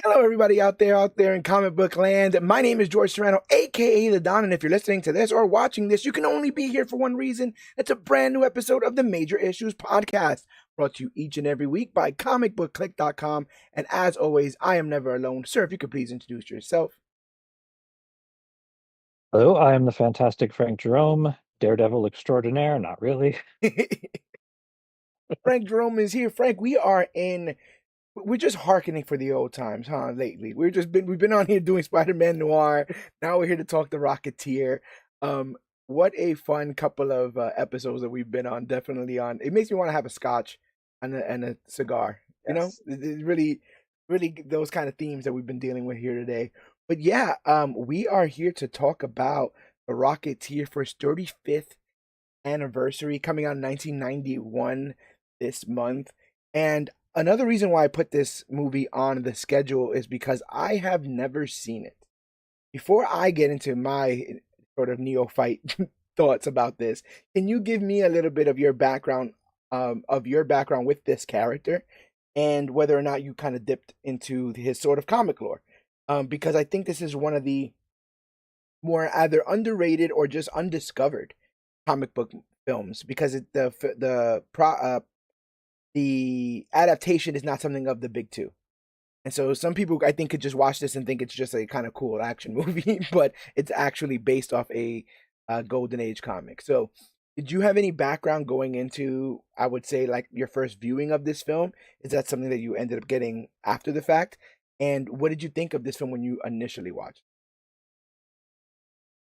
Hello, everybody out there in comic book land. My name is George Serrano, aka The Don, and if you're listening to this or watching this, you can only be here for one reason. It's a brand new episode of the Major Issues Podcast, brought to you each and every week by comicbookclick.com. And as always, I am never alone. Sir, if you could please introduce yourself. Hello, I am the fantastic Frank Jerome, Daredevil extraordinaire. Not really. Frank Jerome is here. Frank, we're just hearkening for the old times, huh? Lately, we've been on here doing Spider-Man Noir. Now we're here to talk the Rocketeer. What a fun couple of episodes that we've been on. Definitely on. It makes me want to have a scotch and a cigar. You know, Yes. it's really those kind of themes that we've been dealing with here today. But yeah, we are here to talk about the Rocketeer for its 35th anniversary, coming out in 1991 this month. And another reason why I put this movie on the schedule is because I have never seen it. Before I get into my sort of neophyte thoughts about this, can you give me a little bit of your background with this character, and whether or not you kind of dipped into his sort of comic lore? Because I think this is one of the more either underrated or just undiscovered comic book films, because the adaptation is not something of the big two. And so some people, I think, could just watch this and think it's just a kind of cool action movie, but it's actually based off a Golden Age comic. So did you have any background going into, I would say, like your first viewing of this film? Is that something that you ended up getting after the fact? And what did you think of this film when you initially watched?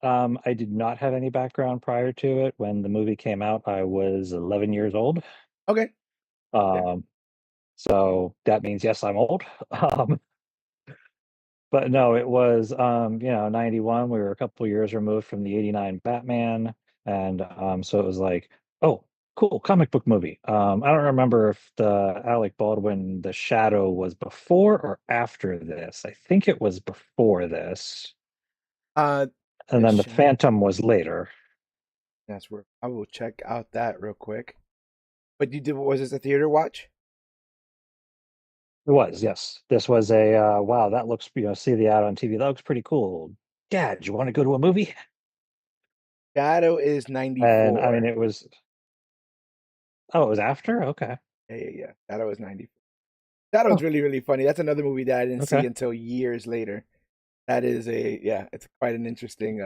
I did not have any background prior to it. When the movie came out, I was 11 years old. Okay. Yeah. Um, so that means, yes, I'm old. Um, but no, it was, 91. We were a couple years removed from the 89 Batman. And so it was like, oh, cool, comic book movie. I don't remember if the Alec Baldwin, The Shadow, was before or after this. I think it was before this. Uh, And the then the Shadow. Phantom was later. That's where I will check out that real quick. But you did, was this a theater watch? It was, yes. This was a wow, that looks, see the ad on TV. That looks pretty cool. Dad, you want to go to a movie? Shadow is And I mean, 94. it was, oh, it was after? Okay. Yeah. Shadow is 94. Shadow's Oh, really funny. That's another movie that I didn't see okay. until years later. That is it's quite an interesting,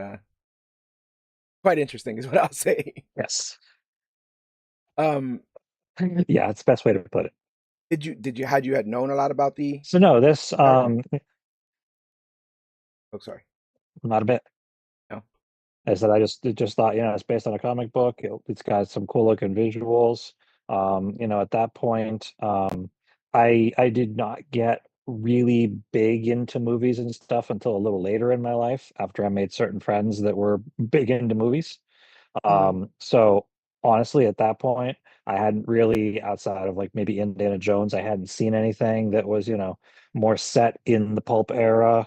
quite interesting is what I'll say. Yes. Um, Yeah, it's the best way to put it. had you had known a lot about the So no, this character? Oh, sorry. not a bit. No. I said I just thought, it's based on a comic book. It's got some cool looking visuals. At that point, I did not get really big into movies and stuff until a little later in my life, after I made certain friends that were big into movies. Mhm. So honestly, at that point, I hadn't really, outside of like maybe Indiana Jones, I hadn't seen anything that was, more set in the pulp era.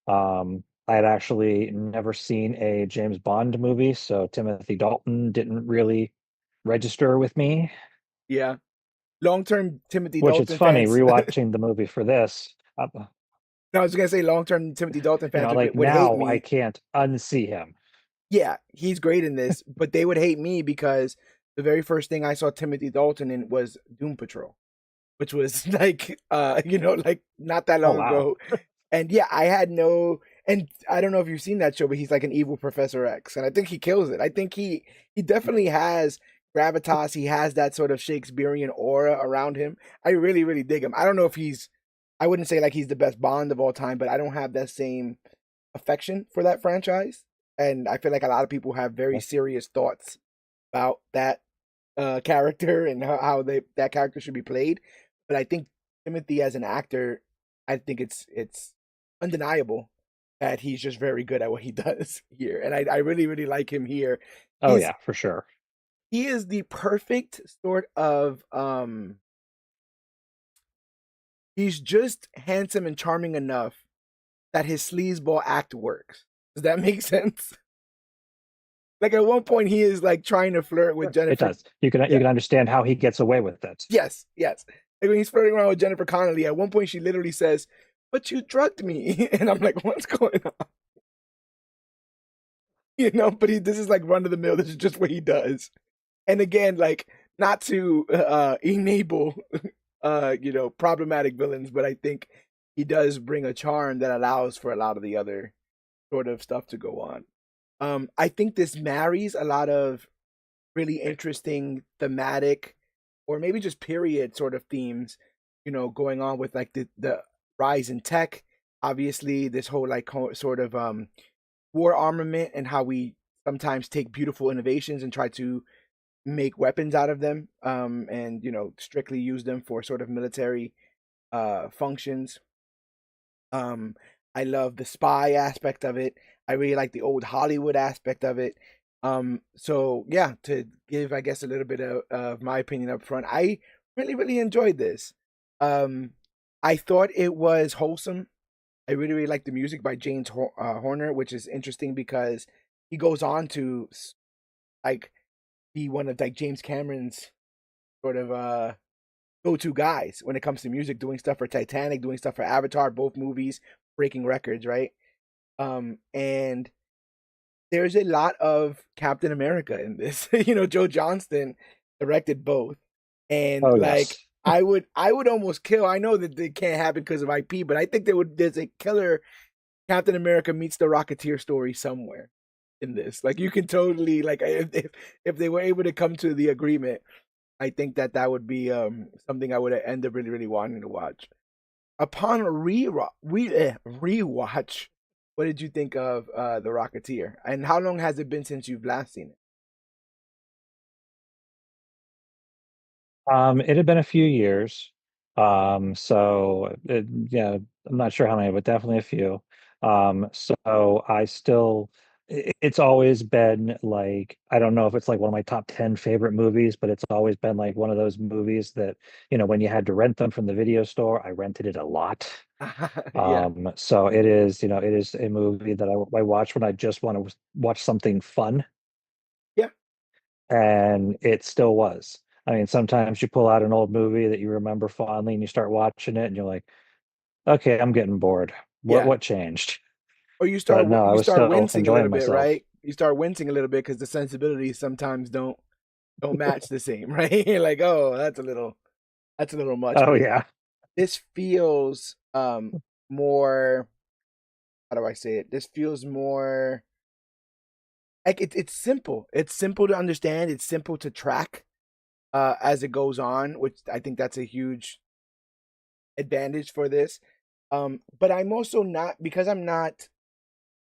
I had actually never seen a James Bond movie, so Timothy Dalton didn't really register with me, Yeah. Long-term Timothy which it's Dalton funny fans. rewatching the movie for this. No, I was gonna say long-term Timothy Dalton fans Like would hate now I me. can't unsee him. Yeah, he's great in this, but they would hate me because the very first thing I saw Timothy Dalton in was Doom Patrol, which was like like not that Oh long wow. ago. And yeah, I had no, and I don't know if you've seen that show, but he's like an evil Professor X, and I think he kills it. I think he definitely has gravitas. He has that sort of Shakespearean aura around him. I really dig him. I don't know if I wouldn't say like he's the best Bond of all time, but I don't have that same affection for that franchise. And I feel like a lot of people have very serious thoughts about that character and how that character should be played. But I think Timothy as an actor, I think it's undeniable that he's just very good at what he does here. And I really like him here. Oh He's yeah, for sure. he is the perfect sort of he's just handsome and charming enough that his sleazeball act works. Does that make sense? Like at one point he is like trying to flirt with Sure. It Jennifer. does. You Yeah. can understand how he gets away with it. Yes. Like when he's flirting around with Jennifer Connelly, at one point she literally says, but you drugged me. And I'm like, what's going on? But this is like run of the mill. This is just what he does. And again, like not to enable problematic villains, but I think he does bring a charm that allows for a lot of the other sort of stuff to go on. I think this marries a lot of really interesting thematic or maybe just period sort of themes, going on with like the rise in tech. Obviously, this whole like sort of war armament and how we sometimes take beautiful innovations and try to make weapons out of them, and strictly use them for sort of military functions. um, I love the spy aspect of it. I really like the old Hollywood aspect of it. So yeah, to give, I guess, a little bit of my opinion up front, I really, really enjoyed this. Um, I thought it was wholesome. I really, really like the music by James Horner, which is interesting because he goes on to like be one of like James Cameron's sort of go-to guys when it comes to music, doing stuff for Titanic, doing stuff for Avatar, both movies, breaking records, right? And there's a lot of Captain America in this. Joe Johnston directed both. And Oh like yes. I would almost kill. I know that it can't happen because of IP, but I think there's a killer Captain America meets the Rocketeer story somewhere in this. Like you can totally like if they were able to come to the agreement, I think that would be something I would end up really, really wanting to watch. Upon rewatch, what did you think of the Rocketeer? And how long has it been since you've last seen it? It had been a few years. Yeah, I'm not sure how many, but definitely a few. So I still, it's always been like, I don't know if it's like one of my top 10 favorite movies, but it's always been like one of those movies that, when you had to rent them from the video store, I rented it a lot. Yeah, So it is, it is a movie that I watch when I just want to watch something fun, yeah, and it still was. I mean, sometimes you pull out an old movie that you remember fondly and you start watching it and you're like, okay, I'm getting bored. What yeah. what changed? Or But no, I you was start still wincing a little enjoying bit, myself. right? You start wincing a little bit because the sensibilities sometimes don't match the same, right? You're like, oh, that's a little much. Oh But yeah. this feels more. How do I say it? This feels more like it's simple. It's simple to understand. It's simple to track as it goes on, which I think that's a huge advantage for this. But I'm also not, because I'm not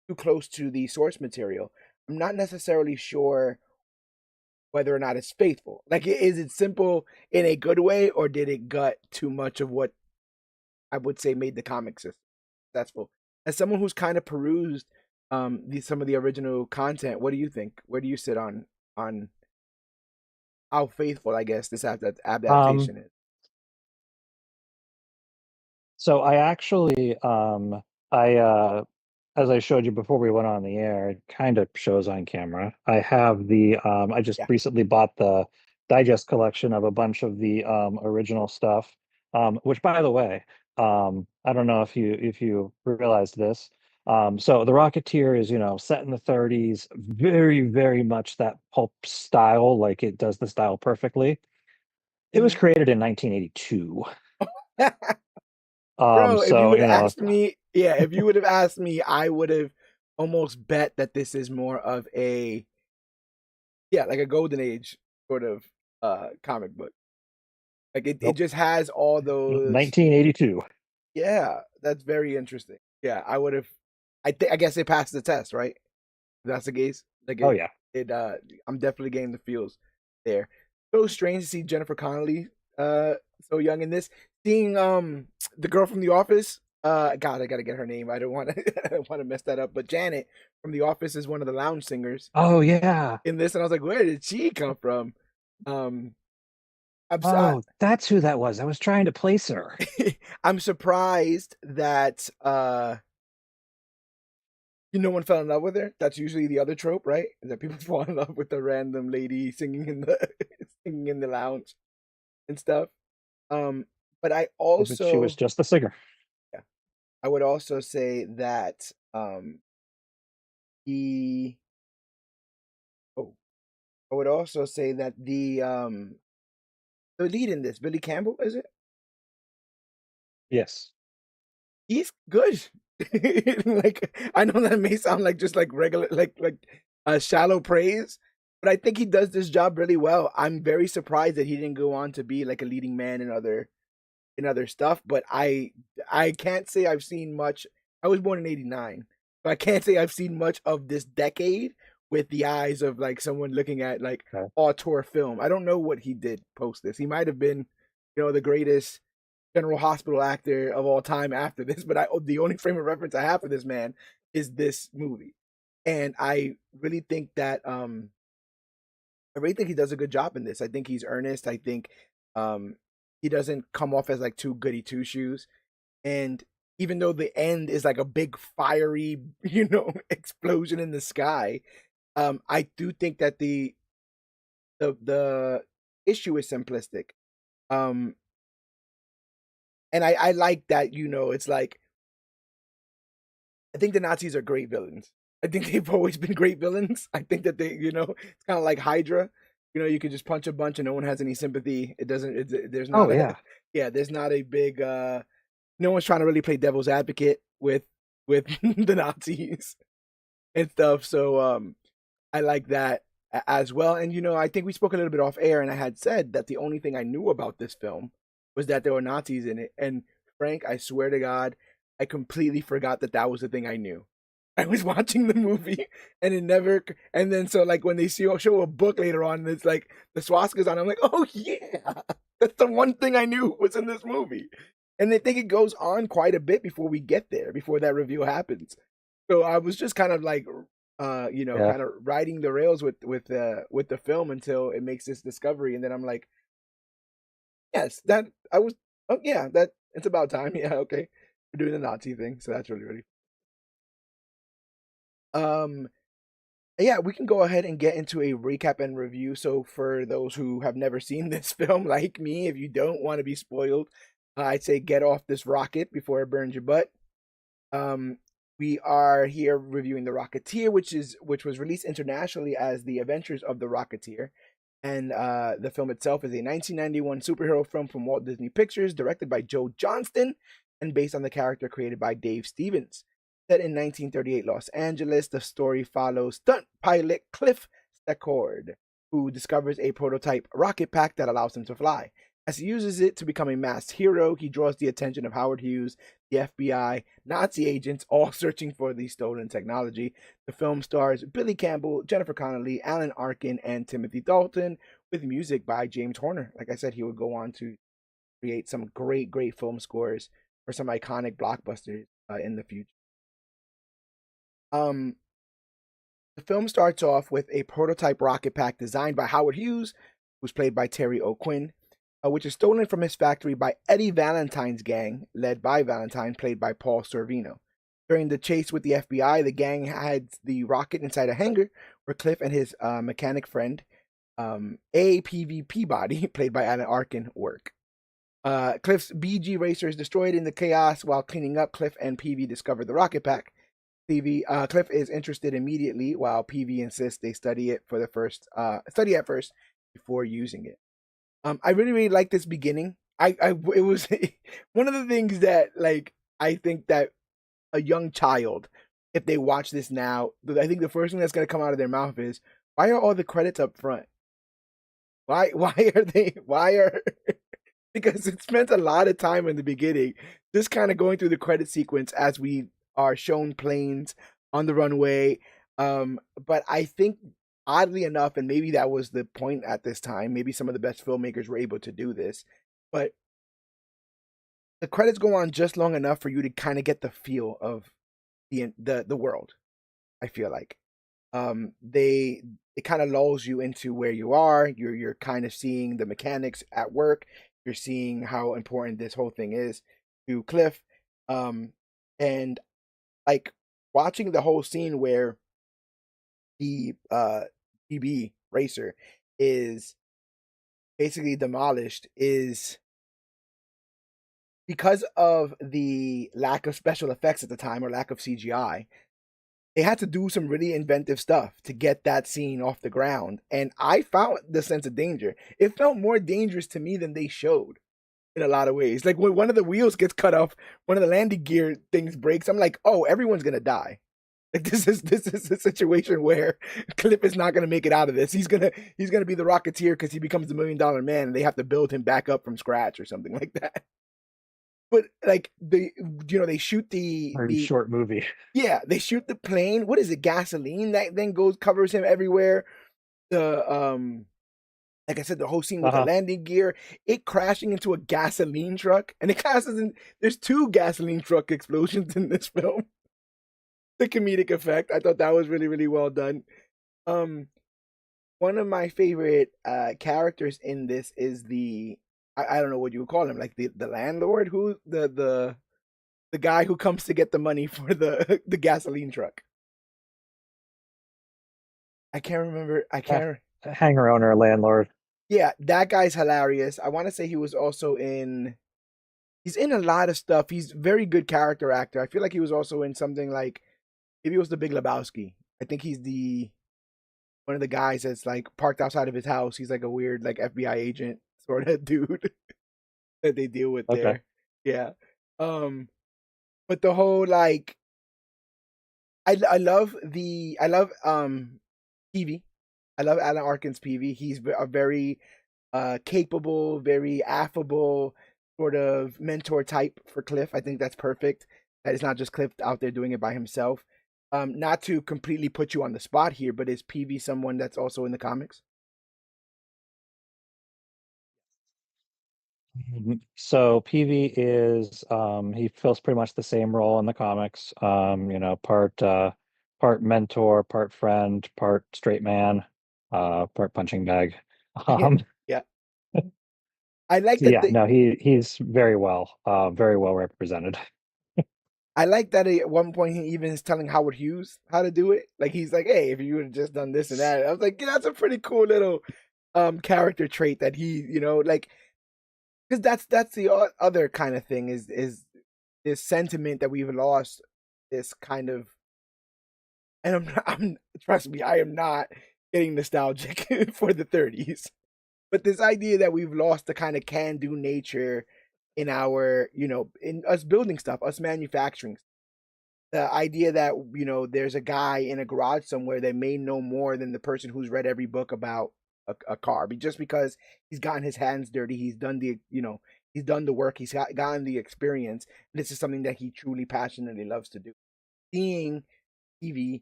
too close to the source material. I'm not necessarily sure whether or not it's faithful. Like, is it simple in a good way, or did it gut too much of what I would say made the comic successful? As someone who's kind of perused some of the original content, what do you think? Where do you sit on how faithful, I guess, this Um, adaptation is? so I actually I as I showed you before we went on the air, it kind of shows on camera. I have the I just Yeah. recently bought the digest collection of a bunch of the original stuff. Which by the way, I don't know if you realized this. So the Rocketeer is, set in the 30s, very, very much that pulp style, like it does the style perfectly. It was Mhm. created in 1982. Bro, if you So, would have asked me, yeah, if you would have asked me, I would have almost bet that this is more of a, yeah, like a golden age sort of comic book. Like it nope, just has all those. 1982. Yeah, that's very interesting. Yeah, I would have. I guess it passed the test, right? If that's the case. Like Oh it yeah. it I'm definitely getting the feels there. So strange to see Jennifer Connelly so young in this. Seeing the girl from The Office. God, I gotta get her name. I don't want to I don't want to mess that up. But Janet from The Office is one of the lounge singers Oh yeah. in this, and I was like, where did she come from? Um, I'm s- I, Oh, that's who that was. I was trying to place her. I'm surprised that no one fell in love with her. That's usually the other trope, right? That people fall in love with the random lady singing in the singing in the lounge and stuff. Um, but I But she was also, just the singer. yeah, I would also say that the oh, I would also say that the lead in this, Billy Campbell, is it? Yes. He's good. Like, I know that may sound like just like regular, shallow praise, but I think he does this job really well. I'm very surprised that he didn't go on to be like a leading man in other stuff, but I can't say I've seen much. I was born in '89, but I can't say I've seen much of this decade with the eyes of like someone looking at like Okay. auteur film. I don't know what he did post this. He might have been, the greatest General Hospital actor of all time after this, but the only frame of reference I have for this man is this movie. And I really think he does a good job in this. I think he's earnest. I think um he doesn't come off as like too goody two shoes. And even though the end is like a big fiery, explosion in the sky, I do think that the issue is simplistic. Um and I like that, it's like I think the Nazis are great villains. I think they've always been great villains. I think that it's kind of like Hydra. You can just punch a bunch and no one has any sympathy. It doesn't. There's Oh not a yeah. yeah. There's not a big. No one's trying to really play devil's advocate with the Nazis and stuff. So I like that as well. And I think we spoke a little bit off air, and I had said that the only thing I knew about this film was that there were Nazis in it. And Frank, I swear to God, I completely forgot that that was the thing I knew. I was watching the movie, and it never. And then so like when they show a book later on, and it's like the swastikas on, I'm like, oh yeah, that's the one thing I knew was in this movie. And I think it goes on quite a bit before we get there, before that reveal happens. So I was just kind of like Yeah. kind of riding the rails with the film until it makes this discovery, and then I'm like, yes, that I was, oh yeah, that it's about time. Yeah, okay, we're doing the Nazi thing, so that's really. Um, yeah, we can go ahead and get into a recap and review. So for those who have never seen this film, like me, if you don't want to be spoiled, I'd say get off this rocket before it burns your butt. Um, we are here reviewing The Rocketeer, which was released internationally as The Adventures of the Rocketeer. And the film itself is a 1991 superhero film from Walt Disney Pictures, directed by Joe Johnston and based on the character created by Dave Stevens. Set in 1938 Los Angeles, the story follows stunt pilot Cliff Stacord, who discovers a prototype rocket pack that allows him to fly. As he uses it to become a masked hero, he draws the attention of Howard Hughes, the FBI, Nazi agents, all searching for the stolen technology. The film stars Billy Campbell, Jennifer Connelly, Alan Arkin, and Timothy Dalton, with music by James Horner. Like I said, he would go on to create some great, great film scores for some iconic blockbusters in the future. Um, the film starts off with a prototype rocket pack designed by Howard Hughes, who's played by Terry O'Quinn, which is stolen from his factory by Eddie Valentine's gang, led by Valentine, played by Paul Sorvino. During the chase with the FBI, the gang hides the rocket inside a hangar where Cliff and his mechanic friend, APV Peabody, played by Alan Arkin, work. Cliff's BG racer is destroyed in the chaos. While cleaning up, Cliff and PV discover the rocket pack. Cliff is interested immediately, while PV insists they study at first before using it. I really, really like this beginning. It was one of the things that, like, I think that a young child, if they watch this now, I think the first thing that's going to come out of their mouth is, why are all the credits up front? Why are they, why are, because it spent a lot of time in the beginning just kind of going through the credit sequence as we are shown planes on the runway. But I think oddly enough, and maybe that was the point at this time, maybe some of the best filmmakers were able to do this, but the credits go on just long enough for you to kind of get the feel of the world. I feel like they it kind of lulls you into where you are. You're kind of seeing the mechanics at work. You're seeing how important this whole thing is to Cliff, and like watching the whole scene where the PB racer is basically demolished is because of the lack of special effects at the time or lack of CGI, they had to do some really inventive stuff to get that scene off the ground. And I found the sense of danger. It felt more dangerous to me than they showed in a lot of ways. Like when one of the wheels gets cut off, one of the landing gear things breaks. I'm like, oh, everyone's gonna die. Like this is a situation where Cliff is not gonna make it out of this. He's gonna be the Rocketeer because he becomes the $1 million man, and they have to build him back up from scratch or something like that. But like they shoot Very the short movie. yeah, they shoot the plane. What is it? Gasoline that then goes covers him everywhere. The like I said, the whole scene with the Uh-huh. landing gear, it crashing into a gasoline truck, and it crashes in. There's two gasoline truck explosions in this film. The comedic effect, I thought that was really really well done. Um, One of my favorite characters in this is I don't know what you would call him, like the landlord, who the guy who comes to get the money for the gasoline truck. I can't remember. I Uh, can't. Hanger owner, landlord. Yeah, that guy's hilarious. I want to say he was also in. He's in a lot of stuff. He's very good character actor. I feel like he was also in something like maybe it was The Big Lebowski. I think he's the one of the guys that's like parked outside of his house. He's like a weird like FBI agent sort of dude that they deal with Okay. there. Yeah. Um but the whole like I love Peavy. I love Alan Arkin's Peavy. He's a very capable, very affable sort of mentor type for Cliff. I think that's perfect. That it's not just Cliff out there doing it by himself. Not to completely put you on the spot here, but is Peavy someone that's also in the comics? So PV is he fills pretty much the same role in the comics. Part mentor, part friend, part straight man, part punching bag. Yeah, Um, yeah. I like so that yeah, they no, he's very well represented. I like that at one point he even is telling Howard Hughes how to do it. Like he's like, "Hey, if you would have just done this and that," I was like, yeah, "That's a pretty cool little character trait that like because that's the other kind of thing is this sentiment that we've lost. This kind of and I'm trust me, I am not getting nostalgic for the 30s, but this idea that we've lost the kind of can do nature in our in us building stuff, us manufacturing the idea that there's a guy in a garage somewhere that may know more than the person who's read every book about a car, but just because he's gotten his hands dirty, he's done he's done the work, gotten the experience, and this is something that he truly passionately loves to do. Seeing TV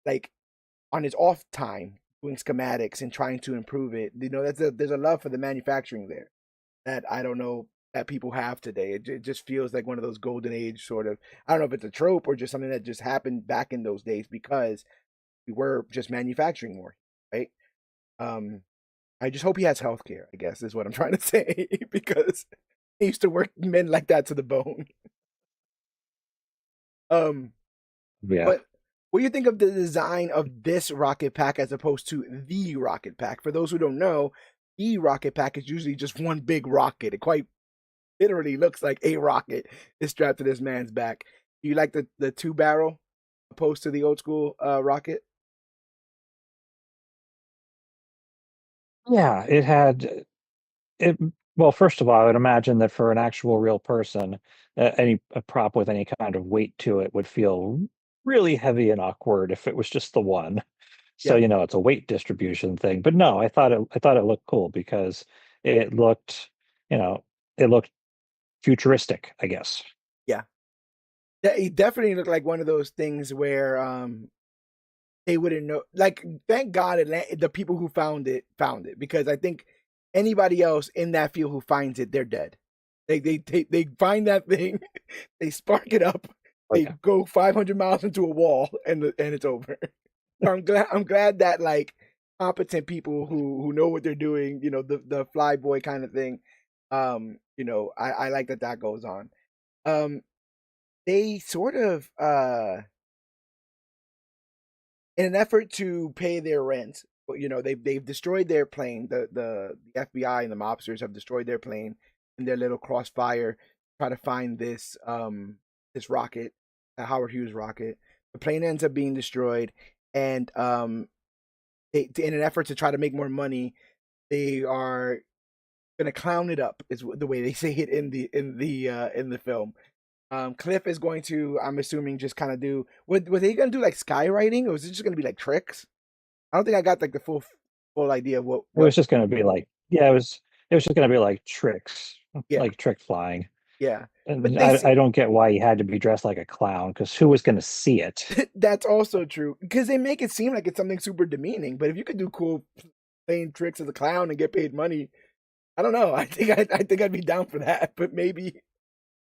like on his off time doing schematics and trying to improve it, there's a love for the manufacturing there that I don't know that people have today. It just feels like one of those golden age sort of. I don't know if it's a trope or just something that just happened back in those days because we were just manufacturing more, right? Um, I just hope he has health care, I guess is what I'm trying to say, because he used to work men like that to the bone. Um, Yeah. but what do you think of the design of this rocket pack as opposed to the rocket pack? For those who don't know, the rocket pack is usually just one big rocket. It quite literally looks like a rocket is strapped to this man's back. Do you like the two barrel opposed to the old school rocket? Yeah, it had it. Well, first of all, I would imagine that for an actual real person, any a prop with any kind of weight to it would feel really heavy and awkward if it was just the one. So, Yeah, it's a weight distribution thing. But no, I thought it looked cool because it looked, you know, it looked futuristic, I guess. yeah. He definitely looked like one of those things where they wouldn't know. Like, thank God the people who found it because I think anybody else in that field who finds it, they're dead. They find that thing, they spark it up, Oh they yeah. go 500 miles into a wall, and it's over. I'm glad that like competent people who know what they're doing, the fly boy kind of thing. I like that goes on. Um, they sort of in an effort to pay their rent, they've destroyed their plane. The FBI and the mobsters have destroyed their plane in their little crossfire. try to find this rocket, a Howard Hughes rocket. The plane ends up being destroyed, and in an effort to try to make more money, they are gonna clown it up. Is the way they say it in the film. Cliff is going to, I'm assuming, just kind of do. Were they gonna do like skywriting, or was it just gonna be like tricks? I don't think I got like the full idea of It what. was just going to be like, yeah, it was just going to be like tricks, Yeah, like trick flying. yeah. But And they say I don't get why he had to be dressed like a clown because who was going to see it? that's also true because they make it seem like it's something super demeaning. But if you could do cool playing tricks as a clown and get paid money, I don't know. I think I'd be down for that. But maybe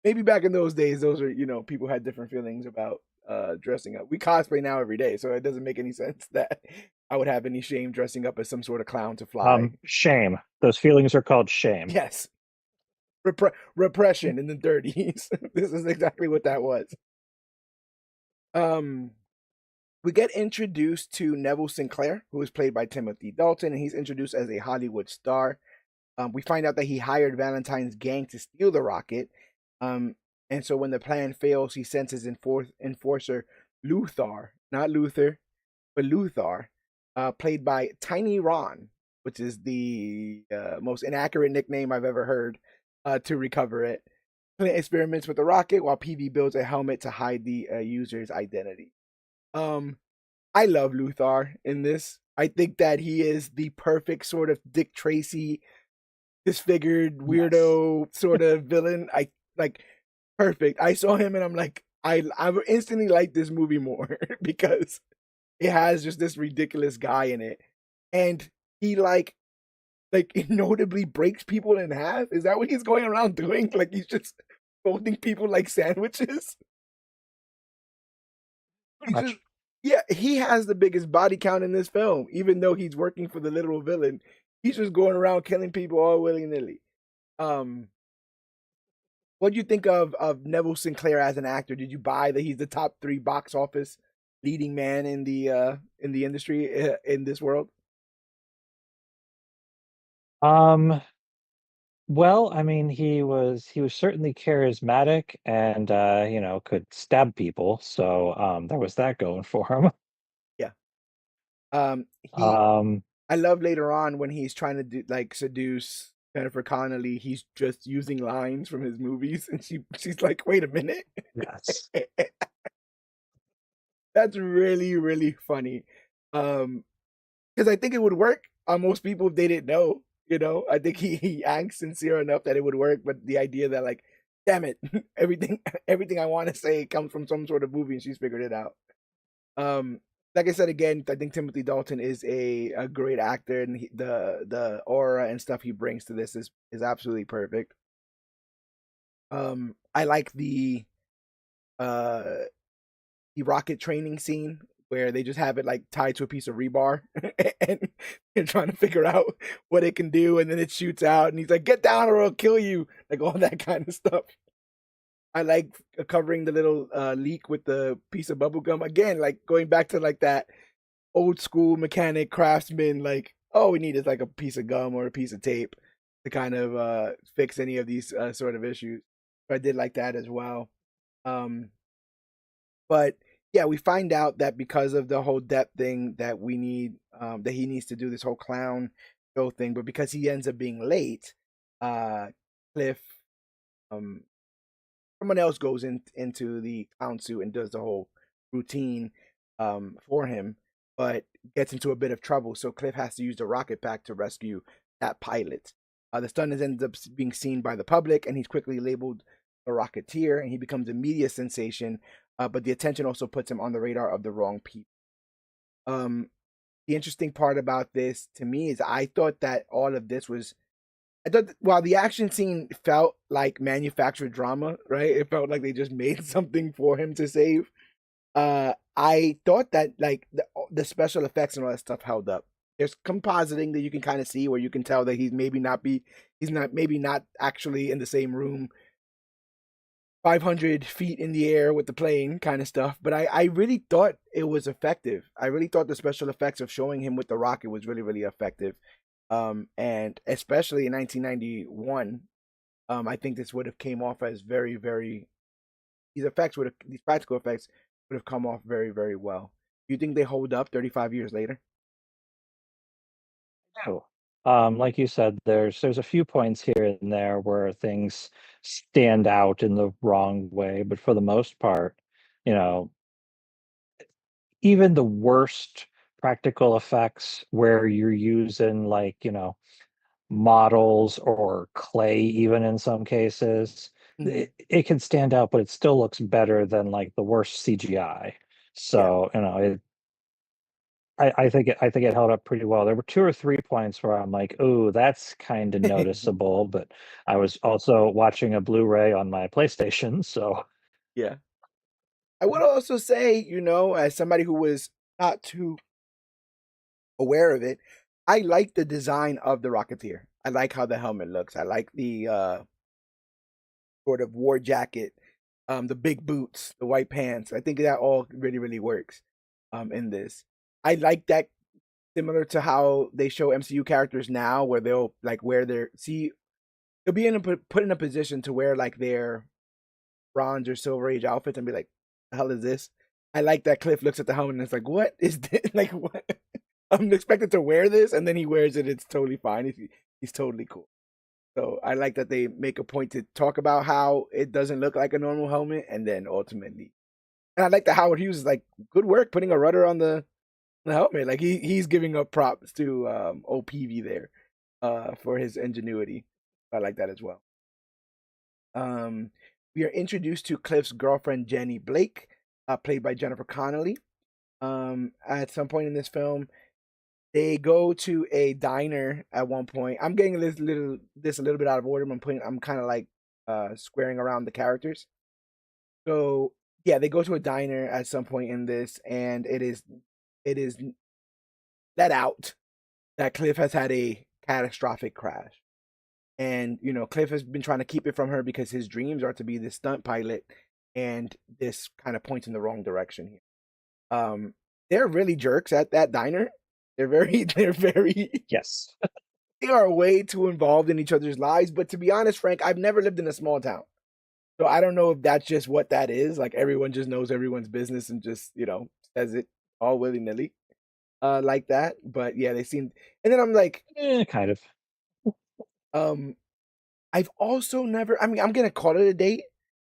back in those days, those are people had different feelings about dressing up. We cosplay now every day, so it doesn't make any sense that I would have any shame dressing up as some sort of clown to fly. Shame. Those feelings are called shame. Yes, repression in the 30s. This is exactly what that was. Um, we get introduced to Neville Sinclair, who is played by Timothy Dalton, and he's introduced as a Hollywood star. We find out that he hired Valentine's gang to steal the rocket. Um, and so when the plan fails, he sends his enforcer, Luthar, not Luther, but Luthar, played by Tiny Ron, which is the most inaccurate nickname I've ever heard, to recover it. Clint experiments with the rocket while PV builds a helmet to hide the user's identity. Um, I love Luthar in this. I think that he is the perfect sort of Dick Tracy disfigured Yes. weirdo sort of villain. I like perfect. I saw him and I'm like, I instantly like this movie more because it has just this ridiculous guy in it, and he like it notably breaks people in half. Is that what he's going around doing? Like he's just folding people like sandwiches. Pretty He's just much. yeah. He has the biggest body count in this film, even though he's working for the literal villain. He's just going around killing people all willy nilly. Um, what do you think Neville Sinclair as an actor? Did you buy that he's the top 3 box office leading man in the industry in this world? Um, well, I mean, he was certainly charismatic and could stab people. So there was that going for him. Yeah. He Um, I love later on when he's trying to do like seduce Jennifer Connelly. He's just using lines from his movies, and she's like, "Wait a minute." yes. That's really funny. Because I think it would work on most people if they didn't know. I think he acts sincere enough that it would work. But the idea that like, damn it, everything I want to say comes from some sort of movie, and she's figured it out. Um, like I said again, I think Timothy Dalton is a great actor, and the aura and stuff he brings to this is absolutely perfect. I like uh the rocket training scene where they just have it like tied to a piece of rebar and they're trying to figure out what it can do, and then it shoots out, and he's like, "Get down or I'll kill you!" Like all that kind of stuff. I like covering the little leak with the piece of bubble gum again, like going back to like that old school mechanic craftsman. Like, all we need is like a piece of gum or a piece of tape to kind of fix any of these sort of issues. So I did like that as well. Um, but yeah, we find out that because of the whole depth thing that we need, that he needs to do this whole clown show thing, but because he ends up being late, uh, Cliff, um, someone else goes into the clown suit and does the whole routine for him, but gets into a bit of trouble. So Cliff has to use the rocket pack to rescue that pilot. The stunt ends up being seen by the public, and he's quickly labeled the Rocketeer, and he becomes a media sensation. But the attention also puts him on the radar of the wrong people. Um, the interesting part about this to me is I thought that all of this was I thought while the action scene felt like manufactured drama, right? It felt like they just made something for him to save. I thought that like the special effects and all that stuff held up. There's compositing that you can kind of see where you can tell that he's not maybe not actually in the same room 500 feet in the air with the plane kind of stuff. But I really thought it was effective. I really thought the special effects of showing him with the rocket was really effective. And especially in 1991, I think this would have came off as very, very these practical effects would have come off very, very well. Do you think they hold up 35 years later? Oh, like you said, there's a few points here and there where things stand out in the wrong way, but for the most part, you know, even the worst practical effects where you're using like, models or clay even in some cases, Hmm. it can stand out, but it still looks better than like the worst CGI. Yeah. So, I think it held up pretty well. There were 2 or 3 points where I'm like, "Ooh, that's kinda noticeable," but I was also watching a Blu-ray on my PlayStation, so Yeah. I would also say, as somebody who was not too aware of it, I like the design of the Rocketeer. I like how the helmet looks. I like the sort of war jacket, the big boots, the white pants. I think that all really, really works in this. I like that similar to how they show MCU characters now, where they'll like wear their see they'll be put in a position to wear like their bronze or silver age outfits and be like, "The hell is this?" I like that Cliff looks at the helmet and it's like, "What is this? Like what?" I'm expected to wear this, and then he wears it. It's totally fine. He's totally cool. So I like that they make a point to talk about how it doesn't look like a normal helmet, and then ultimately, and I like that Howard Hughes is like, "Good work putting a rudder on the helmet." Like he's giving up props to OPV there for his ingenuity. I like that as well. Um, we are introduced to Cliff's girlfriend Jenny Blake, played by Jennifer Connelly. At some point in this film, they go to a diner at one point. I'm getting this a little bit out of order. I'm kind of like squaring around the characters. So yeah, they go to a diner at some point in this, and it is let out that Cliff has had a catastrophic crash. And Cliff has been trying to keep it from her because his dreams are to be this stunt pilot, and this kind of points in the wrong direction here. They're really jerks at that diner. They're very yes. they are way too involved in each other's lives. But to be honest, Frank, I've never lived in a small town. So I don't know if that's just what that is. Like everyone just knows everyone's business and just, says it all willy nilly, like that. But yeah, they seem, and then I'm like, Kind of. um, I've also never, I mean, I'm gonna call it a date.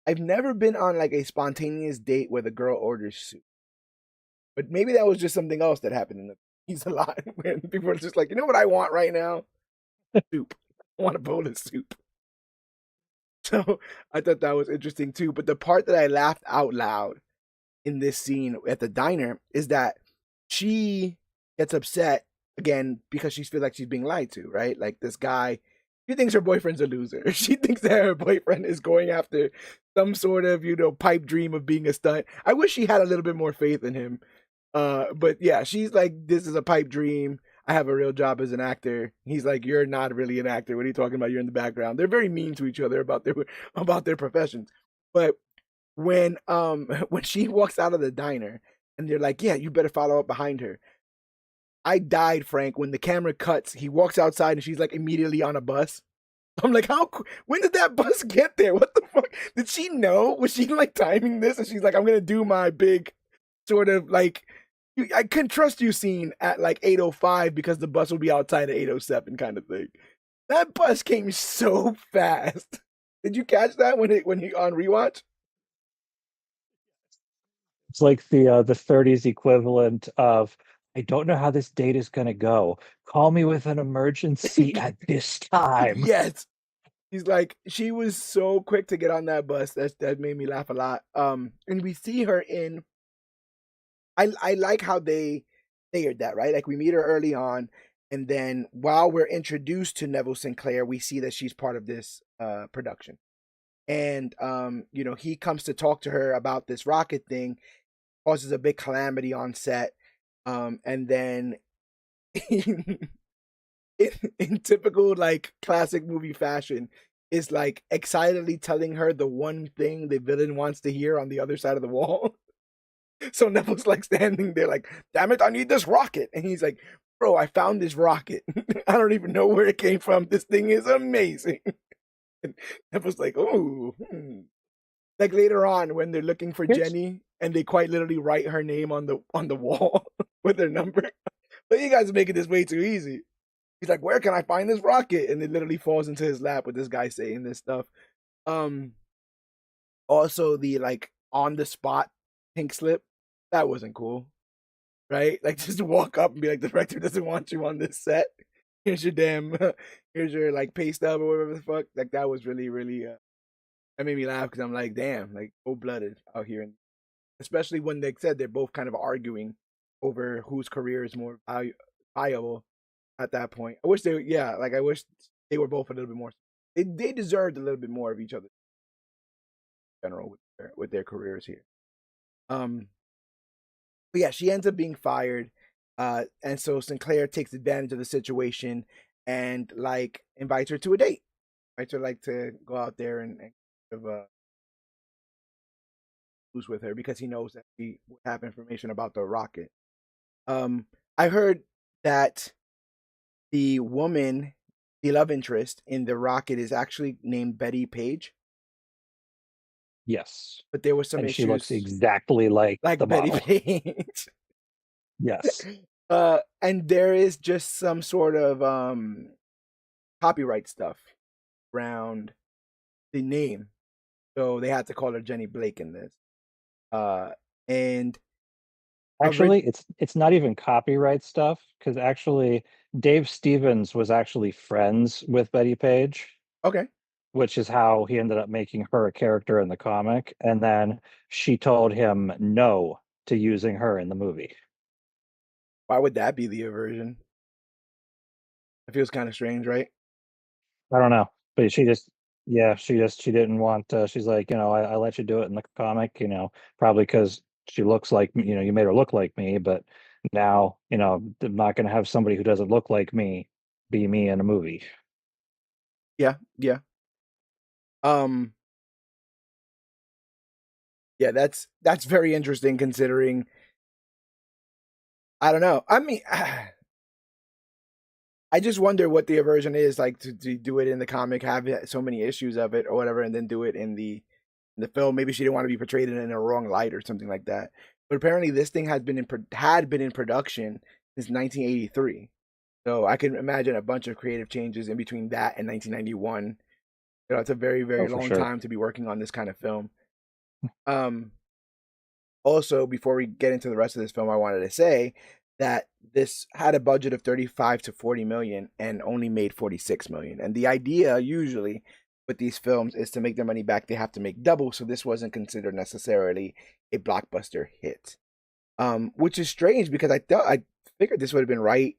I've never been on like a spontaneous date where the girl orders soup. But maybe that was just something else that happened in the he's a lot when people are just like, you know what I want right now? Soup. I want a bowl of soup. So I thought that was interesting too. But the part that I laughed out loud in this scene at the diner is that she gets upset again because she feels like she's being lied to, right? Like this guy, she thinks her boyfriend's a loser. She thinks that her boyfriend is going after some sort of, pipe dream of being a stunt. I wish she had a little bit more faith in him. But yeah, she's like, this is a pipe dream. I have a real job as an actor. He's like, you're not really an actor. What are you talking about? You're in the background. They're very mean to each other about their professions. But when when she walks out of the diner and they're like, yeah, you better follow up behind her. I died, Frank, when the camera cuts. He walks outside and she's like immediately on a bus. I'm like, when did that bus get there? What the fuck? Did she know? Was she like timing this? And she's like, I'm gonna do my big sort of like, I couldn't trust you scene at like 8:05 because the bus will be outside at 8:07 kind of thing. That bus came so fast. Did you catch that when he on rewatch? It's like the 30s equivalent of, "I don't know how this date is gonna go. Call me with an emergency at this time." Yes. He's like, she was so quick to get on that bus. That made me laugh a lot. And we see her in. I like how they layered that, right? Like we meet her early on, and then while we're introduced to Neville Sinclair, we see that she's part of this production. And he comes to talk to her about this rocket thing, causes a big calamity on set. And then in typical like classic movie fashion, is like excitedly telling her the one thing the villain wants to hear on the other side of the wall. So Neville's like standing there like, damn it, I need this rocket. And he's like, bro, I found this rocket. I don't even know where it came from. This thing is amazing. I was like, oh, like later on when they're looking for Here's Jenny and they quite literally write her name on the wall with her number. But you guys are making this way too easy. He's like, where can I find this rocket? And it literally falls into his lap with this guy saying this stuff. Um, Also the like on the spot pink slip, that wasn't cool, right? Like just to walk up and be like, the director doesn't want you on this set. Here's your damn, here's your like pay stub or whatever the fuck. Like that was really, really, that made me laugh because I'm like, damn, like cold blooded out here, and especially when they said they're both kind of arguing over whose career is more viable at that point. I wish they, yeah, like I wish they were both a little bit more. They deserved a little bit more of each other in general with their careers here. Um, but yeah, she ends up being fired, and so Sinclair takes advantage of the situation and like invites her to a date. Invites her like to go out there and kind of, who's with her because he knows that he would have information about the rocket. Um, I heard that the woman, the love interest in the rocket, is actually named Betty Page, yes, but there was some and she looks issues exactly like the like Betty model. Page. Yes. And there is just some sort of copyright stuff around the name, so they had to call her Jenny Blake in this. Uh, and Actually, it's not even copyright stuff because actually Dave Stevens was actually friends with Betty Page, okay, which is how he ended up making her a character in the comic. And then she told him no to using her in the movie. why would that be the aversion? It feels kind of strange, right? I don't know, but she just, yeah, she didn't want. She's like, I let you do it in the comic, probably because she looks like, you made her look like me, but now, I'm not going to have somebody who doesn't look like me be me in a movie. Yeah, yeah. Um, yeah, that's very interesting considering. I don't know. I mean, I just wonder what the aversion is like to do it in the comic, have so many issues of it or whatever, and then do it in the film. Maybe she didn't want to be portrayed in a wrong light or something like that. But apparently, this thing had been in production since 1983. So I can imagine a bunch of creative changes in between that and 1991. It's a very Oh, very for long sure. time to be working on this kind of film. Um, Also, before we get into the rest of this film, I wanted to say that this had a budget of 35 to 40 million and only made 46 million. And the idea usually with these films is to make their money back, they have to make double. So this wasn't considered necessarily a blockbuster hit. Which is strange because I figured this would have been right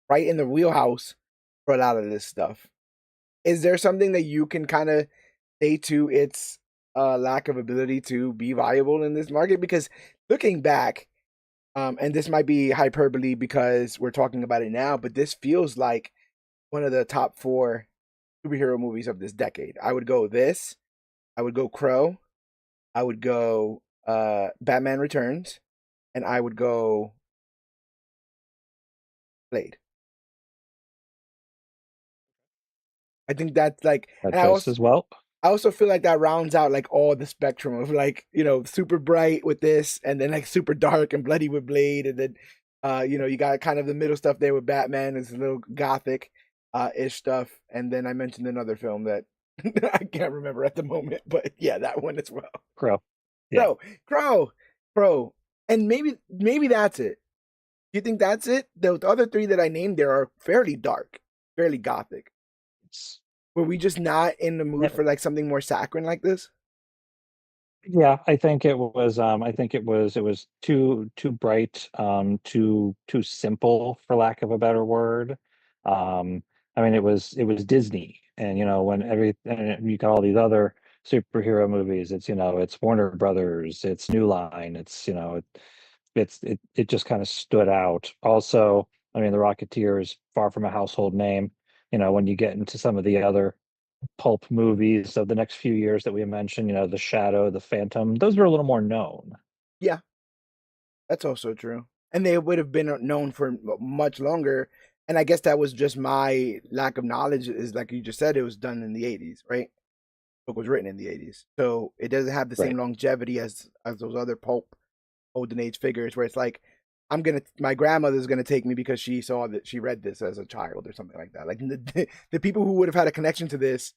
in the wheelhouse for a lot of this stuff. Is there something that you can kind of say to its lack of ability to be viable in this market? Because looking back, and this might be hyperbole because we're talking about it now, but this feels like one of the top four superhero movies of this decade. I would go this, I would go Crow, I would go Batman Returns, and I would go Blade. I think that's like, That and choice as well. I also feel like that rounds out like all the spectrum of like, super bright with this and then like super dark and bloody with Blade and then you got kind of the middle stuff there with Batman, is a little gothic ish stuff. And then I mentioned another film that I can't remember at the moment, but yeah, that one as well. Crow. Yeah. Crow, Crow, Crow. And maybe that's it. You think that's it? The other three that I named there are fairly dark, fairly gothic. It's, Were we just not in the mood for like something more saccharine like this? Yeah, I think it was too bright, too simple for lack of a better word. I mean it was Disney, and and you got all these other superhero movies. It's Warner Brothers, it's New Line, it just kind of stood out. Also, I mean, the Rocketeer is far from a household name. When you get into some of the other pulp movies of the next few years that we mentioned, The Shadow, The Phantom, those are a little more known. Yeah, that's also true. And they would have been known for much longer And I guess that was just my lack of knowledge. Is like you just said, it was done in the 80s, right? Book was written in the 80s, so it doesn't have the same Right. longevity as those other pulp golden age figures, where it's like my grandmother's gonna take me because she saw that she read this as a child or something like that. Like the people who would have had a connection to this,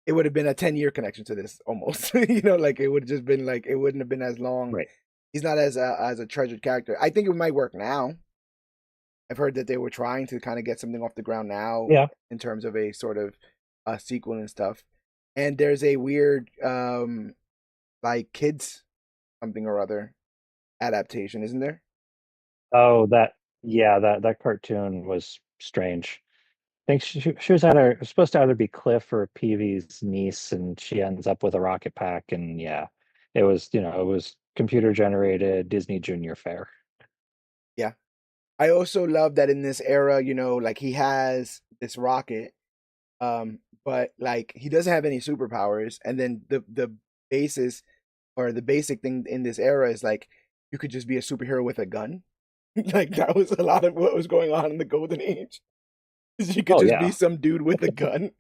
it would have been a 10-year connection to this almost. Like it would have just been like it wouldn't have been as long. Right. He's not as a treasured character. I think it might work now. I've heard that they were trying to kind of get something off the ground now Yeah. in terms of a sort of sequel and stuff. And there's a weird like kids something or other adaptation, isn't there? Oh, yeah, that cartoon was strange. I think she was either supposed to either be Cliff or Peavy's niece, and she ends up with a rocket pack, and yeah, it was computer generated Disney Junior fare. Yeah. I also love that in this era, like he has this rocket, but like he doesn't have any superpowers. And then the basis or the basic thing in this era is like you could just be a superhero with a gun. Like that was a lot of what was going on in the golden age. You could Oh just be yeah. some dude with a gun,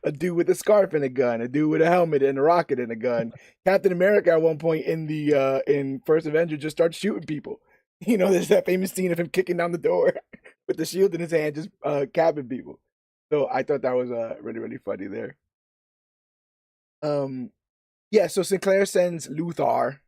a dude with a scarf and a gun, a dude with a helmet and a rocket and a gun. Captain America at one point in the in First Avenger just starts shooting people. There's that famous scene of him kicking down the door with the shield in his hand, just capping people. So I thought that was really really funny there. Um, yeah. So Sinclair sends Luthor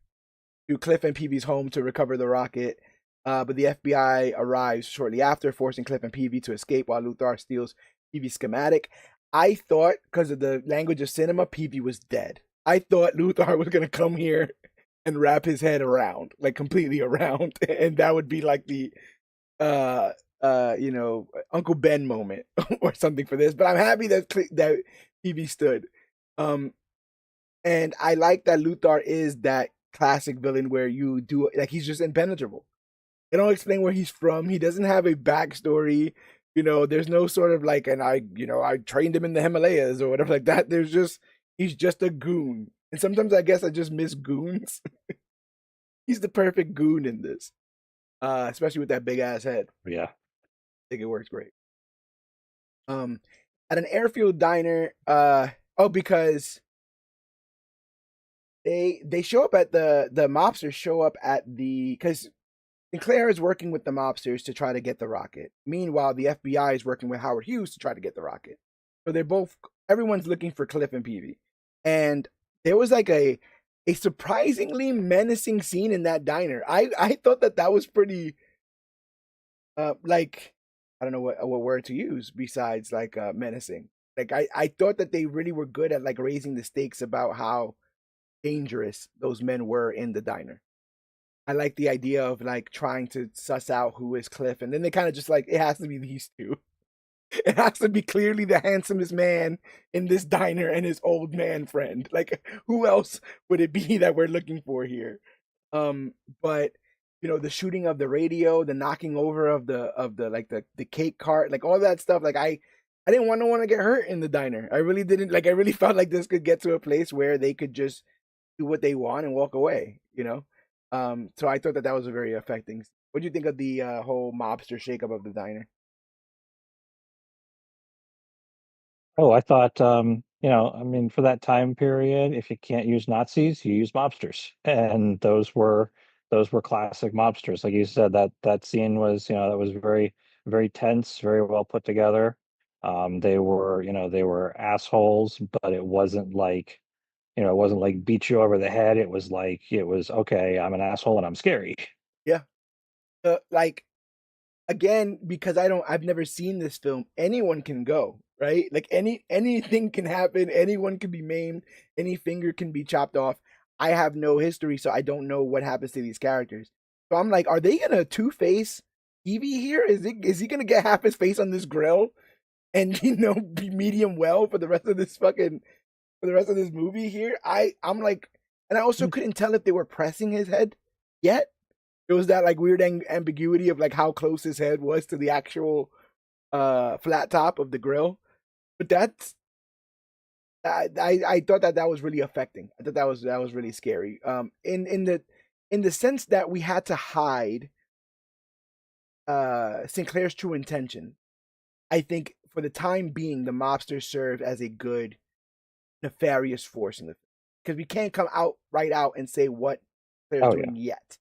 to Cliff and Peavy's home to recover the rocket. But the FBI arrives shortly after, forcing Cliff and Peavy to escape while Luthor steals Peavy's schematic. I thought, because of the language of cinema, Peavy was dead. I thought Luthor was going to come here and wrap his head around, like completely around, and that would be like the uh Uncle Ben moment or something for this. But I'm happy that Peavy stood. Um, and I like that Luthor is that classic villain where you do like he's just impenetrable. They don't explain where he's from. He doesn't have a backstory. There's no sort of like, and I trained him in the Himalayas or whatever like that. He's just a goon. And sometimes I guess I just miss goons. He's the perfect goon in this, especially with that big ass head. Yeah. I think it works great. Um, at an airfield diner, because they show up at the mobsters show up at the because Sinclair is working with the mobsters to try to get the rocket. Meanwhile, the FBI is working with Howard Hughes to try to get the rocket. So everyone's looking for Cliff and Peavy. And there was like a surprisingly menacing scene in that diner. I thought that was pretty, like, I don't know what word to use besides like menacing. Like I thought that they really were good at like raising the stakes about how dangerous those men were in the diner. I like the idea of like trying to suss out who is Cliff, and then they kind of just like it has to be these two. It has to be clearly the handsomest man in this diner and his old man friend. Like who else would it be that we're looking for here? But the shooting of the radio, the knocking over of the like the cake cart, like all that stuff. Like I didn't want no one to get hurt in the diner. I really didn't. Like I really felt like this could get to a place where they could just do what they want and walk away. So I thought that was a very affecting. What do you think of the whole mobster shakeup of the diner? Oh, I thought, I mean, for that time period, if you can't use Nazis, you use mobsters, and those were classic mobsters. Like you said, that scene was, that was very, very tense, very well put together. They were assholes, but it wasn't like beat you over the head. It was okay. I'm an asshole and I'm scary. Yeah, like again because I've never seen this film. Anyone can go right. Like anything can happen. Anyone can be maimed. Any finger can be chopped off. I have no history, so I don't know what happens to these characters. So I'm like, are they gonna two face Evie here? Is he gonna get half his face on this grill and be medium well for the rest of this fucking for the rest of this movie here? I'm like, and I also couldn't tell if they were pressing his head yet. It was that like weird ambiguity of like how close his head was to the actual flat top of the grill. But I thought that was really affecting. I thought that was really scary. In the sense that we had to hide Sinclair's true intention. I think for the time being, the mobsters serve as a good nefarious force in the because we can't come out right out and say what Sinclair's Oh yeah. doing yet.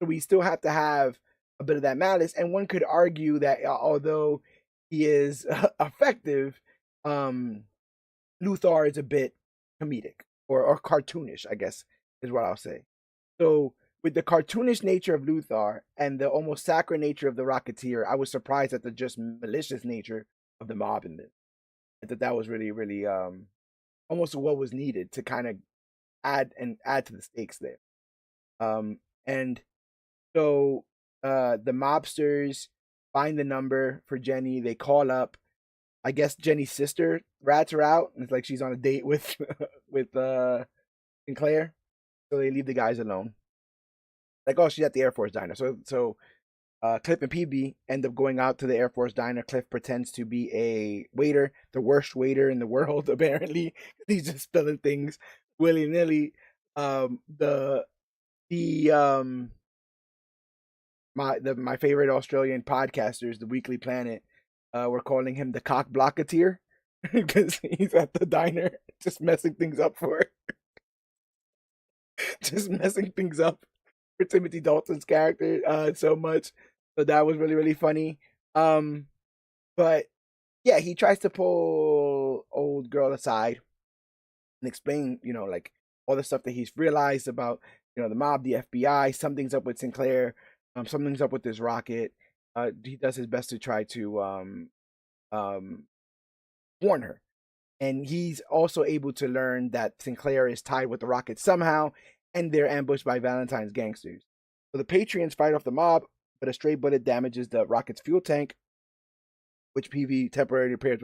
So we still have to have a bit of that malice, and one could argue that although he is effective, um, Luthor is a bit comedic or cartoonish, I guess is what I'll say. So with the cartoonish nature of Luthor and the almost saccharine nature of the Rocketeer, I was surprised at the just malicious nature of the mob in this. I thought that was really, really almost what was needed to kind of add to the stakes there. And so the mobsters find the number for Jenny. They call up. I guess Jenny's sister rats her out, and it's like she's on a date with with Sinclair. So they leave the guys alone. Like, oh, she's at the Air Force diner. So Cliff and PB end up going out to the Air Force diner. Cliff pretends to be a waiter, the worst waiter in the world, apparently. He's just spilling things willy nilly. The my favorite Australian podcasters, the Weekly Planet, were calling him the cock blocketeer because he's at the diner just messing things up for just messing things up for Timothy Dalton's character so much. So that was really, really funny. But yeah, he tries to pull old girl aside and explain, like all the stuff that he's realized about, the mob, the FBI. Something's up with Sinclair. Something's up with this rocket. He does his best to try to warn her. And he's also able to learn that Sinclair is tied with the rocket somehow, and they're ambushed by Valentine's gangsters. So the Patriots fight off the mob, but a stray bullet damages the rocket's fuel tank, which PV temporarily repairs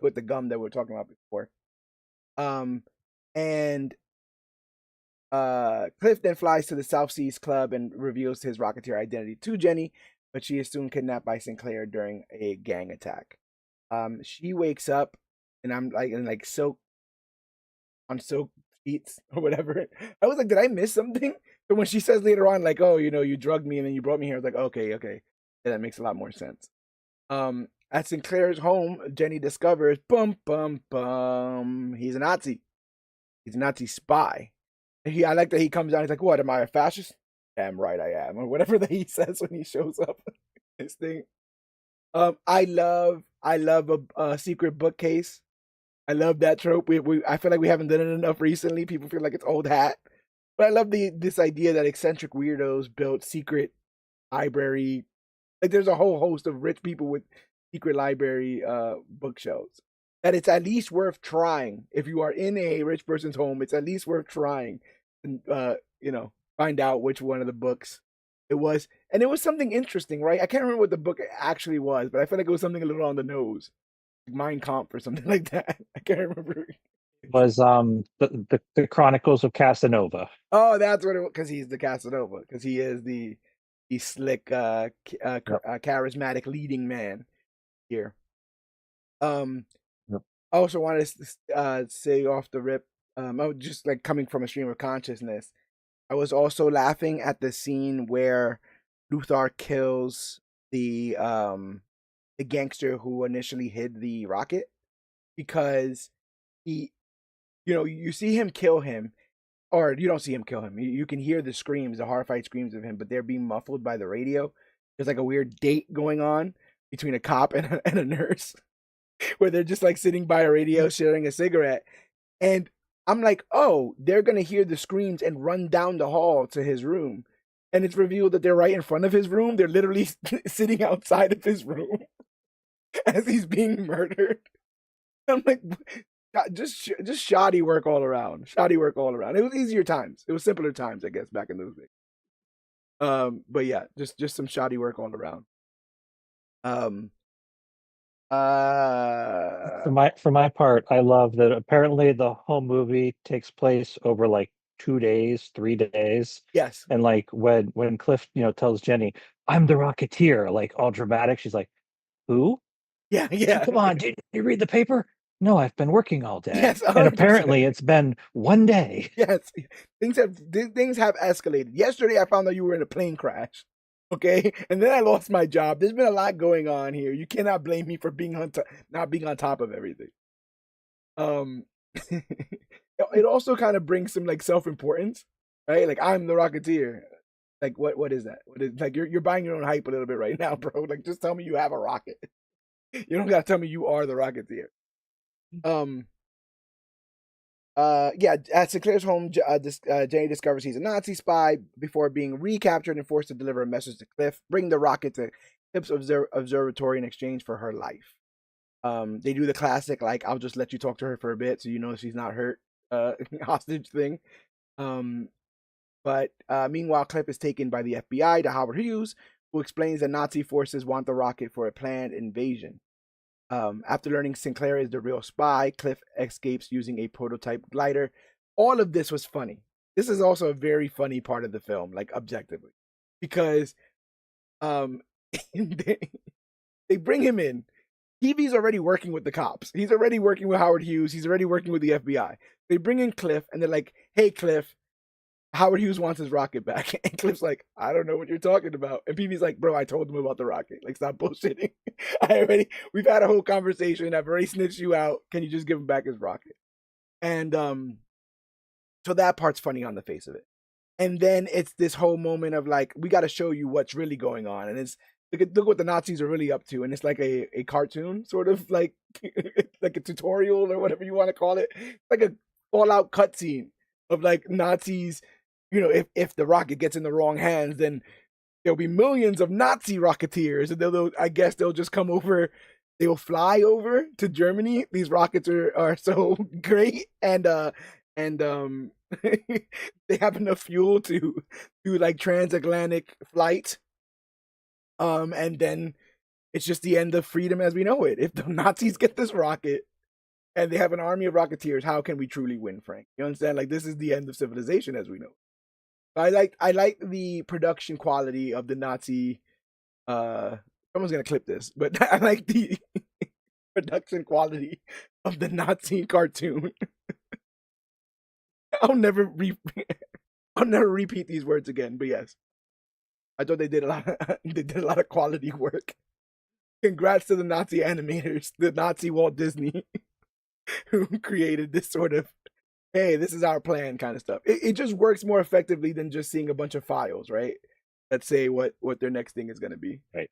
with the gum that we were talking about before. And Cliff then flies to the South Seas Club and reveals his Rocketeer identity to Jenny, but she is soon kidnapped by Sinclair during a gang attack. She wakes up, and I'm like in like silk sheets or whatever. I was like, did I miss something? But when she says later on, like, oh, you drugged me and then you brought me here, I was like, okay, yeah, that makes a lot more sense. At Sinclair's home, Jenny discovers, bum bum bum, he's a Nazi. He's a Nazi spy. I like that he comes down. He's like, "What? Am I a fascist?" Damn right I am, or whatever that he says when he shows up. His thing. I love a secret bookcase. I love that trope. I feel like we haven't done it enough recently. People feel like it's old hat, but I love this idea that eccentric weirdos built secret library. Like there's a whole host of rich people with secret library bookshelves. That it's at least worth trying. If you are in a rich person's home, it's at least worth trying and find out which one of the books it was. And it was something interesting, right? I can't remember what the book actually was, but I feel like it was something a little on the nose. Like Mein Kampf or something like that. I can't remember. Was the Chronicles of Casanova. Oh, that's what it was, because he's the Casanova, because he is the slick charismatic leading man here. Yep. I also wanted to say off the rip, just like coming from a stream of consciousness, I was also laughing at the scene where Luthor kills the gangster who initially hid the rocket, because you see him kill him, or you don't see him kill him. You can hear the screams, the horrified screams of him, but they're being muffled by the radio. There's like a weird date going on between a cop and a nurse, where they're just like sitting by a radio sharing a cigarette. And I'm like, oh, they're going to hear the screams and run down the hall to his room. And it's revealed that they're right in front of his room. They're literally sitting outside of his room as he's being murdered. I'm like, just shoddy work all around. Shoddy work all around. It was easier times. It was simpler times, I guess, back in those days. But yeah, just some shoddy work all around. For my part, I love that apparently the whole movie takes place over like 2 days, 3 days. Yes. And like when Cliff, tells Jenny, "I'm the Rocketeer," like all dramatic, she's like, "Who? Yeah, Oh, yeah. come on, did you read the paper?" "No, I've been working all day." Yes, And 100%. apparently it's been one day. Yes, things have escalated. Yesterday, I found out you were in a plane crash. Okay, and then I lost my job. There's been a lot going on here. You cannot blame me for being not being on top of everything. Um, it also kind of brings some like self importance, right? Like I'm the Rocketeer. Like what is that? What is like you're buying your own hype a little bit right now, bro? Like just tell me you have a rocket. You don't gotta tell me you are the Rocketeer. Um, yeah, at Sinclair's home, Jenny discovers he's a Nazi spy before being recaptured and forced to deliver a message to Cliff, bring the rocket to Cliff's observatory in exchange for her life. They do the classic, like, I'll just let you talk to her for a bit so you know she's not hurt, hostage thing. Um, but meanwhile, Cliff is taken by the FBI to Howard Hughes, who explains that Nazi forces want the rocket for a planned invasion. After learning Sinclair is the real spy, Cliff escapes using a prototype glider. All of this was funny. This is also a very funny part of the film, like objectively, because um, they, they bring him in. Peavy's already working with the cops. He's already working with Howard Hughes. He's already working with the FBI. They bring in Cliff, and they're like, "Hey, Cliff, Howard Hughes wants his rocket back." And Cliff's like, "I don't know what you're talking about." And Peavy's like, "Bro, I told him about the rocket. Like, stop bullshitting. We've had a whole conversation. I've already snitched you out. Can you just give him back his rocket?" And so that part's funny on the face of it. And then it's this whole moment of like, we got to show you what's really going on. And it's look what the Nazis are really up to. And it's like a cartoon, sort of like like a tutorial or whatever you want to call it. Like a all-out cutscene of like Nazis. You know, if the rocket gets in the wrong hands, then there'll be millions of Nazi Rocketeers, and I guess they'll just come over. They'll fly over to Germany. These rockets are so great, and they have enough fuel to do like transatlantic flight. And then it's just the end of freedom as we know it. If the Nazis get this rocket and they have an army of Rocketeers, how can we truly win, Frank? You understand? Like this is the end of civilization as we know. I like the production quality of the Nazi. Someone's gonna clip this, but I like the production quality of the Nazi cartoon. I'll never re- I'll never repeat these words again. But yes, I thought they did a lot. They did a lot of quality work. Congrats to the Nazi animators, the Nazi Walt Disney, who created this sort of hey, this is our plan kind of stuff. It just works more effectively than just seeing a bunch of files, right? That say what their next thing is gonna be. Right.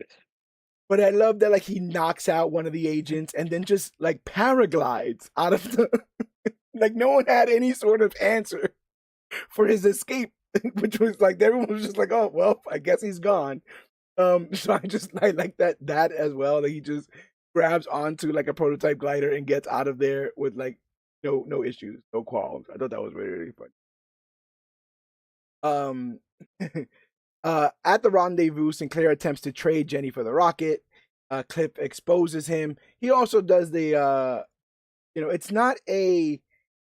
But I love that like he knocks out one of the agents and then just like paraglides out of the like no one had any sort of answer for his escape, which was like everyone was just like, oh well, I guess he's gone. So I like that as well. That he just grabs onto like a prototype glider and gets out of there with like no issues, no qualms. I thought that was really really fun. At the rendezvous, Sinclair attempts to trade Jenny for the rocket. Cliff exposes him. He also does the it's not a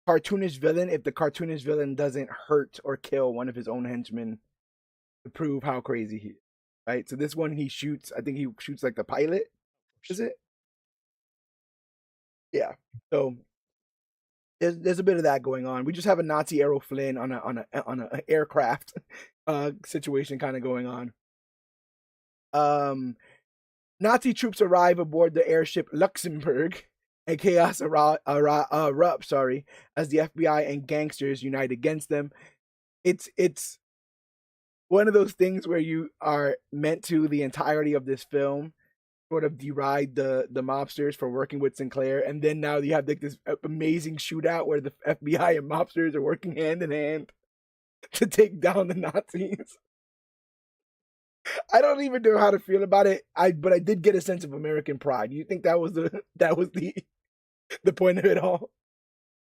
cartoonish villain if the cartoonish villain doesn't hurt or kill one of his own henchmen to prove how crazy he is. Right? So this one he shoots, I think he shoots like the pilot. Is it? Yeah. So there's a bit of that going on. We just have a Nazi Errol Flynn on a aircraft situation kind of going on. Nazi troops arrive aboard the airship Luxembourg, and chaos erupts. Sorry, as the FBI and gangsters unite against them. It's one of those things where you are meant to the entirety of this film sort of deride the mobsters for working with Sinclair, and then now you have like this amazing shootout where the FBI and mobsters are working hand in hand to take down the Nazis. I don't even know how to feel about it. But I did get a sense of American pride. You think that was the point of it all?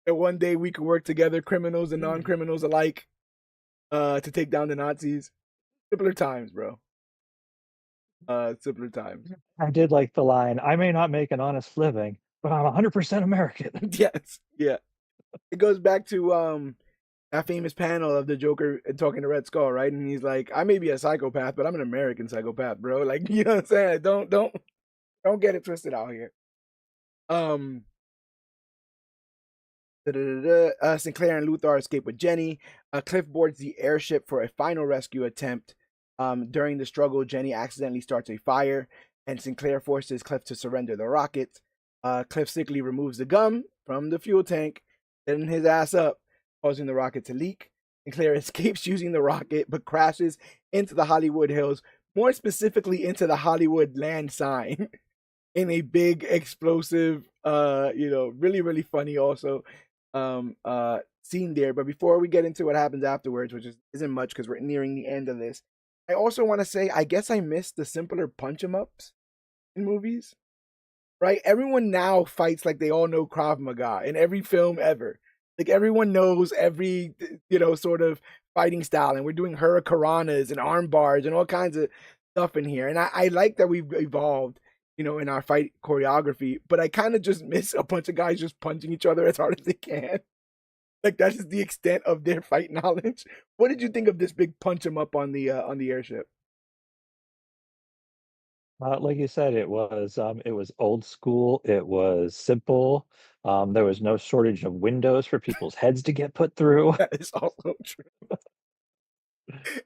That one day we could work together, criminals and non-criminals alike, to take down the Nazis. Simpler times, bro. Simpler times. I did like the line, I may not make an honest living, but I'm 100% American. Yes, yeah. It goes back to that famous panel of the Joker talking to Red Skull, right? And he's like, I may be a psychopath, but I'm an American psychopath, bro. Like, you know what I'm saying? Don't get it twisted out here. Sinclair and Luthor escape with Jenny. Cliff boards the airship for a final rescue attempt. During the struggle, Jenny accidentally starts a fire, and Sinclair forces Cliff to surrender the rocket. Cliff sickly removes the gum from the fuel tank, setting his ass up, causing the rocket to leak. Sinclair escapes using the rocket, but crashes into the Hollywood Hills, more specifically into the Hollywood land sign, in a big explosive, really, really funny also scene there. But before we get into what happens afterwards, which isn't much because we're nearing the end of this, I also want to say I guess I missed the simpler punch 'em ups in movies. Right? Everyone now fights like they all know Krav Maga in every film ever. Like everyone knows every sort of fighting style, and we're doing hurricanranas and arm bars and all kinds of stuff in here. And I like that we've evolved, in our fight choreography. But I kind of just miss a bunch of guys just punching each other as hard as they can. Like that is the extent of their fight knowledge. What did you think of this big punch 'em up on the airship? Like you said, it was old school. It was simple. There was no shortage of windows for people's heads to get put through, That is also true.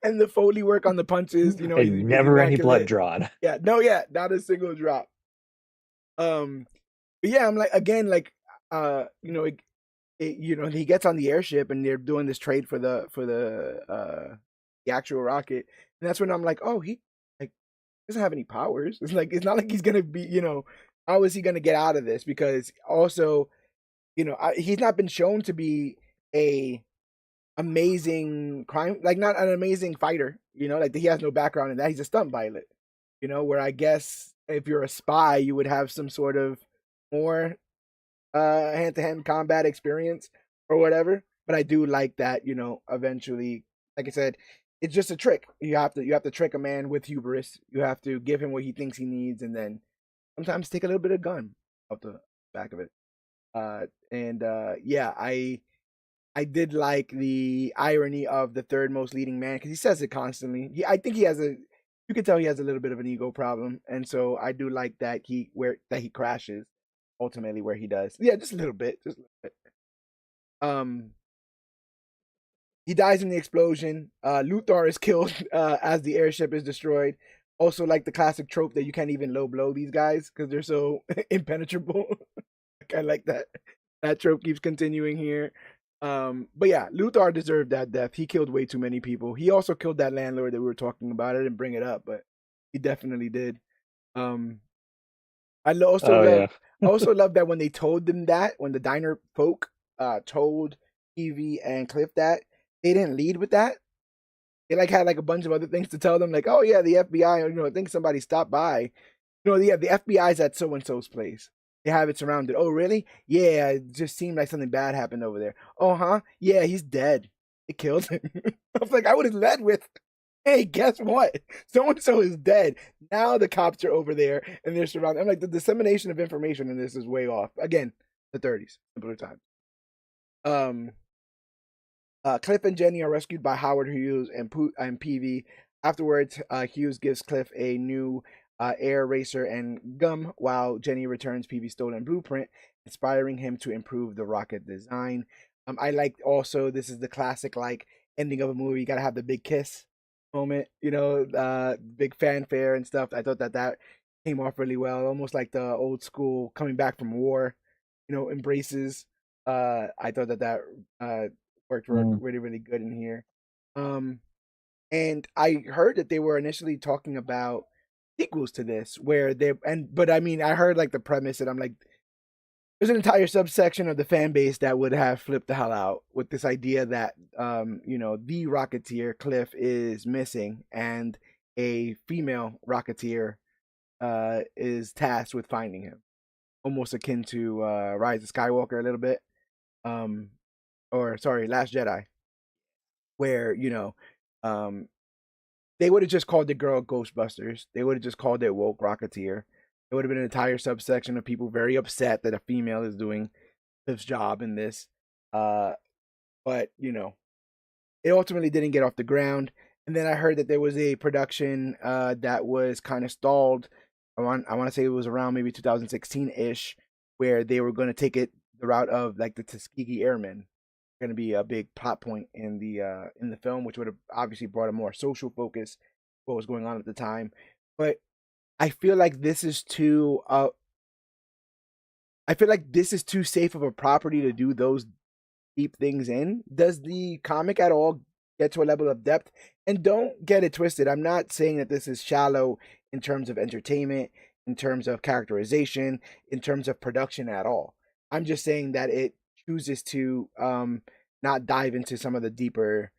And the Foley work on the punches, and is never any blood immaculate. drawn. Yeah, no, yeah, not a single drop. Um, but yeah, I'm like again, like he gets on the airship and they're doing this trade for the actual rocket, and that's when I'm like, oh, he like doesn't have any powers. It's like it's not like he's gonna be, how is he gonna get out of this? Because also, he's not been shown to be a amazing crime, like not an amazing fighter, like he has no background in that. He's a stunt pilot, where I guess if you're a spy, you would have some sort of more hand to hand combat experience or whatever. But I do like that, eventually, like I said, it's just a trick. You have to trick a man with hubris. You have to give him what he thinks he needs, and then sometimes take a little bit of gun off the back of it. And yeah, I did like the irony of the third most leading man because he says it constantly. I think you can tell he has a little bit of an ego problem, and so I do like that he crashes ultimately where he does. Yeah, just a little bit, just a little bit. Um, he dies in the explosion. Luthor is killed as the airship is destroyed. Also, like the classic trope that you can't even low blow these guys because they're so impenetrable. I like that. That trope keeps continuing here. But yeah, Luthor deserved that death. He killed way too many people. He also killed that landlord that we were talking about. I didn't bring it up, but he definitely did. Um, also Oh love yeah. that when they told them that, when the diner folk told Evie and Cliff that, they didn't lead with that. They like had like a bunch of other things to tell them, like, oh yeah, the FBI, I think somebody stopped by. Yeah, the FBI's at so and so's place. They have it surrounded. Oh, really? Yeah, it just seemed like something bad happened over there. Oh, huh? Yeah, he's dead. It killed him. I was like, I would have led with, hey, guess what? So and so is dead. Now the cops are over there and they're surrounded. I'm like, the dissemination of information in this is way off. Again, the 30s, simpler times. Um, Cliff and Jenny are rescued by Howard Hughes and Peavy. Afterwards, Hughes gives Cliff a new air racer and gum, while Jenny returns Peavy's stolen blueprint, inspiring him to improve the rocket design. I like also this is the classic like ending of a movie. You gotta have the big kiss moment, big fanfare and stuff. I thought that came off really well, almost like the old school coming back from war, embraces. I thought that worked Mm. really, really good in here. Um, and I heard that they were initially talking about sequels to this, where but I mean, I heard like the premise, and I'm like, there's an entire subsection of the fan base that would have flipped the hell out with this idea that, the Rocketeer Cliff is missing, and a female Rocketeer is tasked with finding him, almost akin to Rise of Skywalker a little bit, um, or sorry, Last Jedi, where um, they would have just called the girl Ghostbusters. They would have just called it Woke Rocketeer. There would have been an entire subsection of people very upset that a female is doing this job in this. Uh, but it ultimately didn't get off the ground. And then I heard that there was a production that was kind of stalled. I want to say it was around maybe 2016 ish, where they were going to take it the route of like the Tuskegee Airmen, going to be a big plot point in the film, which would have obviously brought a more social focus. what was going on at the time. But I feel like this is too I feel like this is too safe of a property to do those deep things in. Does the comic at all get to a level of depth? And don't get it twisted. I'm not saying that this is shallow in terms of entertainment, in terms of characterization, in terms of production at all. I'm just saying that it chooses to not dive into some of the deeper.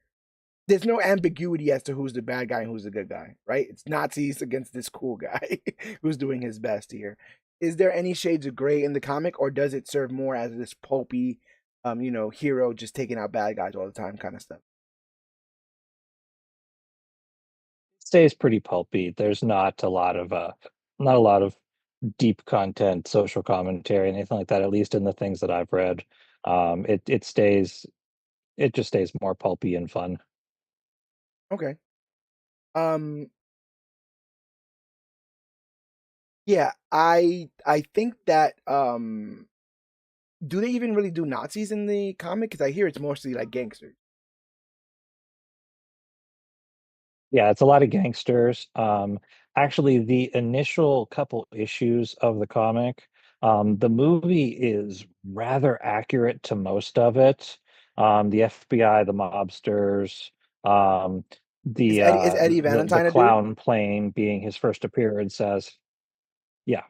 There's no ambiguity as to who's the bad guy and who's the good guy, right? It's Nazis against this cool guy who's doing his best here. Is there any shades of gray in the comic, or does it serve more as this pulpy, hero just taking out bad guys all the time kind of stuff? Stays pretty pulpy. There's not a lot of deep content, social commentary, anything like that, at least in the things that I've read. It just stays more pulpy and fun. Okay. Um. Yeah. I think that do they even really do Nazis in the comic? Because I hear it's mostly like gangsters. Yeah, it's a lot of gangsters. Actually, the initial couple issues of the comic, the movie is rather accurate to most of it. The FBI, the mobsters, um, Is Eddie the Valentine a dude? clown plane being his first appearance as, yeah,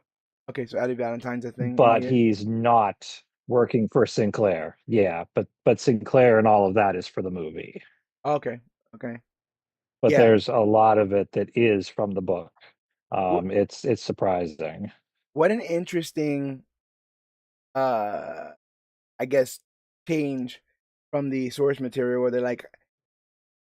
Okay, so Eddie Valentine's a thing in but here. he's not working for Sinclair. Yeah, but Sinclair and all of that is for the movie. Okay. Okay. But Yeah. there's a lot of it that is from the book. What It's surprising. what an interesting uh I guess change from the source material where they're like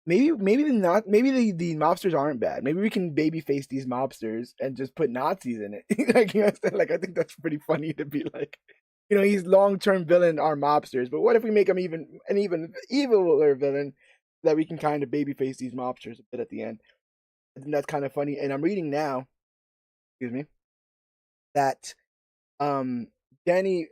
maybe the not maybe the mobsters aren't bad. Maybe we can babyface these mobsters and just put Nazis in it. Like like I think that's pretty funny to be like, he's long-term villain are mobsters, but what if we make him even eviler villain that we can kind of babyface these mobsters a bit at the end. I think that's kind of funny. And I'm reading now, excuse me, that um Betty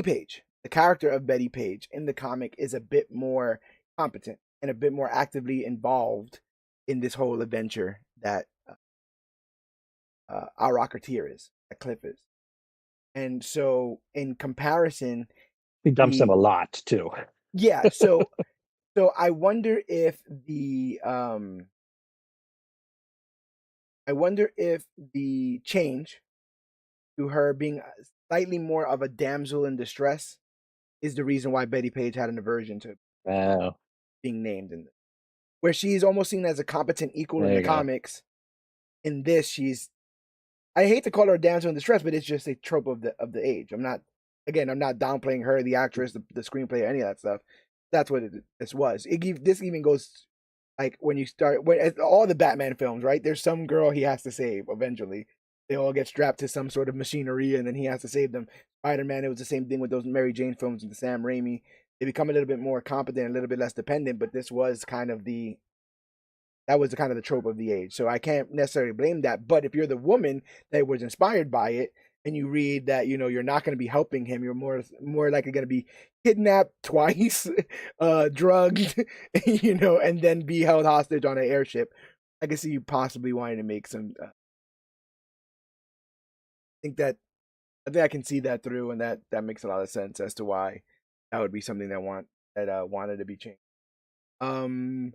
Page, the character of Betty Page in the comic is a bit more competent and a bit more actively involved in this whole adventure that our Rocketeer is, that Cliff is. And so in comparison, He dumps them the a lot too. yeah, so I wonder if the change to her being slightly more of a damsel in distress is the reason why Betty Page had an aversion to Oh, being named in this. Where she's almost seen as a competent equal in there the you go. comics. In this, I hate to call her a damsel in distress, but it's just a trope of the age. I'm not downplaying her, the actress, the screenplay, any of that stuff. That's what this was. This even goes like when you start when all the Batman films, right? There's some girl he has to save eventually. They all get strapped to some sort of machinery, and then he has to save them. Spider-Man, it was the same thing with those Mary Jane films and the Sam Raimi. They become a little bit more competent, a little bit less dependent, but this was kind of the that was the kind of the trope of the age. So I can't necessarily blame that. But if you're the woman that was inspired by it, and you read that you're not going to be helping him, you're more likely going to be kidnapped twice, drugged, and then be held hostage on an airship. I can see you possibly wanting to make some. Think that I think I can see that through, and that makes a lot of sense as to why that would be something that wanted to be changed. Um,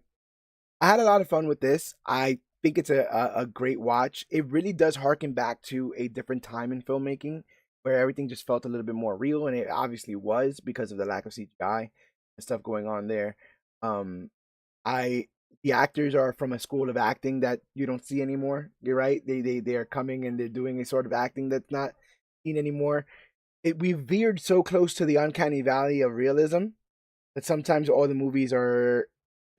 I had a lot of fun with this. I think it's a great watch. It really does harken back to a different time in filmmaking where everything just felt a little bit more real, and it obviously was because of the lack of CGI and stuff going on there. Um, I the actors are from a school of acting that you don't see anymore. You're right. They are coming and they're doing a sort of acting that's not seen anymore. We veered so close to the uncanny valley of realism that sometimes all the movies are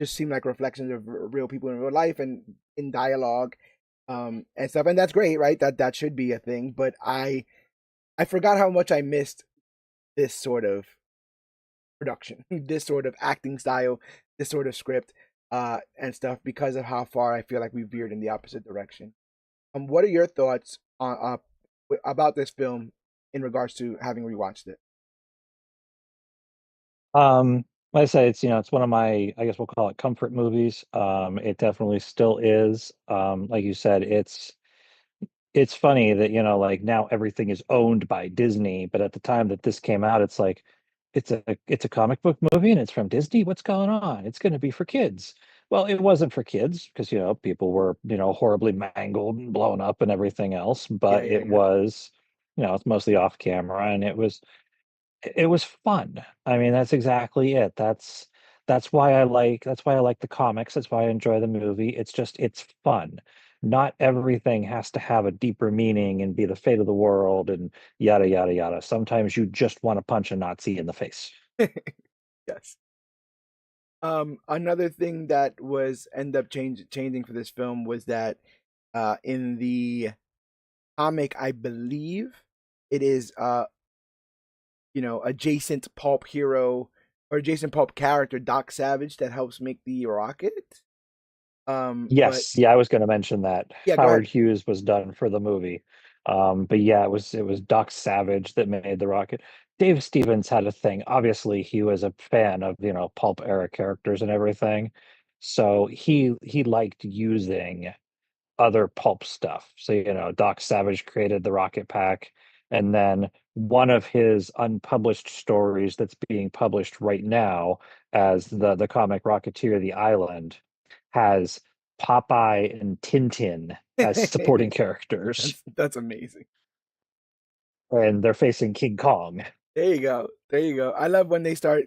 just seem like reflections of real people in real life and in dialogue, and stuff, and that's great, right? That should be a thing. But I forgot how much I missed this sort of production, this sort of acting style, this sort of script, and stuff because of how far I feel like we veered in the opposite direction. What are your thoughts on about this film in regards to having rewatched it? Like I say, it's it's one of my, I guess we'll call it comfort movies. It definitely still is. Like you said, it's funny that like now everything is owned by Disney, but at the time that this came out, it's like it's a comic book movie and it's from Disney. What's going on? It's going to be for kids. Well, it wasn't for kids because people were horribly mangled and blown up and everything else, Yeah, but yeah, it yeah. was it's mostly off camera, and it was fun. I mean, that's exactly it. That's why I like the comics. That's why I enjoy the movie. It's fun. Not everything has to have a deeper meaning and be the fate of the world and yada yada yada. Sometimes you just want to punch a Nazi in the face. Yes. Another thing that was end up changing for this film was that in the comic, I believe it is adjacent pulp hero or adjacent pulp character Doc Savage that helps make the rocket. But Yes, yeah, I was going to mention that yeah, go ahead. Howard Hughes was done for the movie. But yeah, it was Doc Savage that made the rocket. Dave Stevens had a thing. Obviously, he was a fan of, pulp era characters and everything. So he liked using other pulp stuff. So, Doc Savage created the rocket pack, and then one of his unpublished stories that's being published right now as the comic Rocketeer the Island has Popeye and Tintin as supporting characters, That's amazing. and they're facing King Kong. There you go. There you go. I love when they start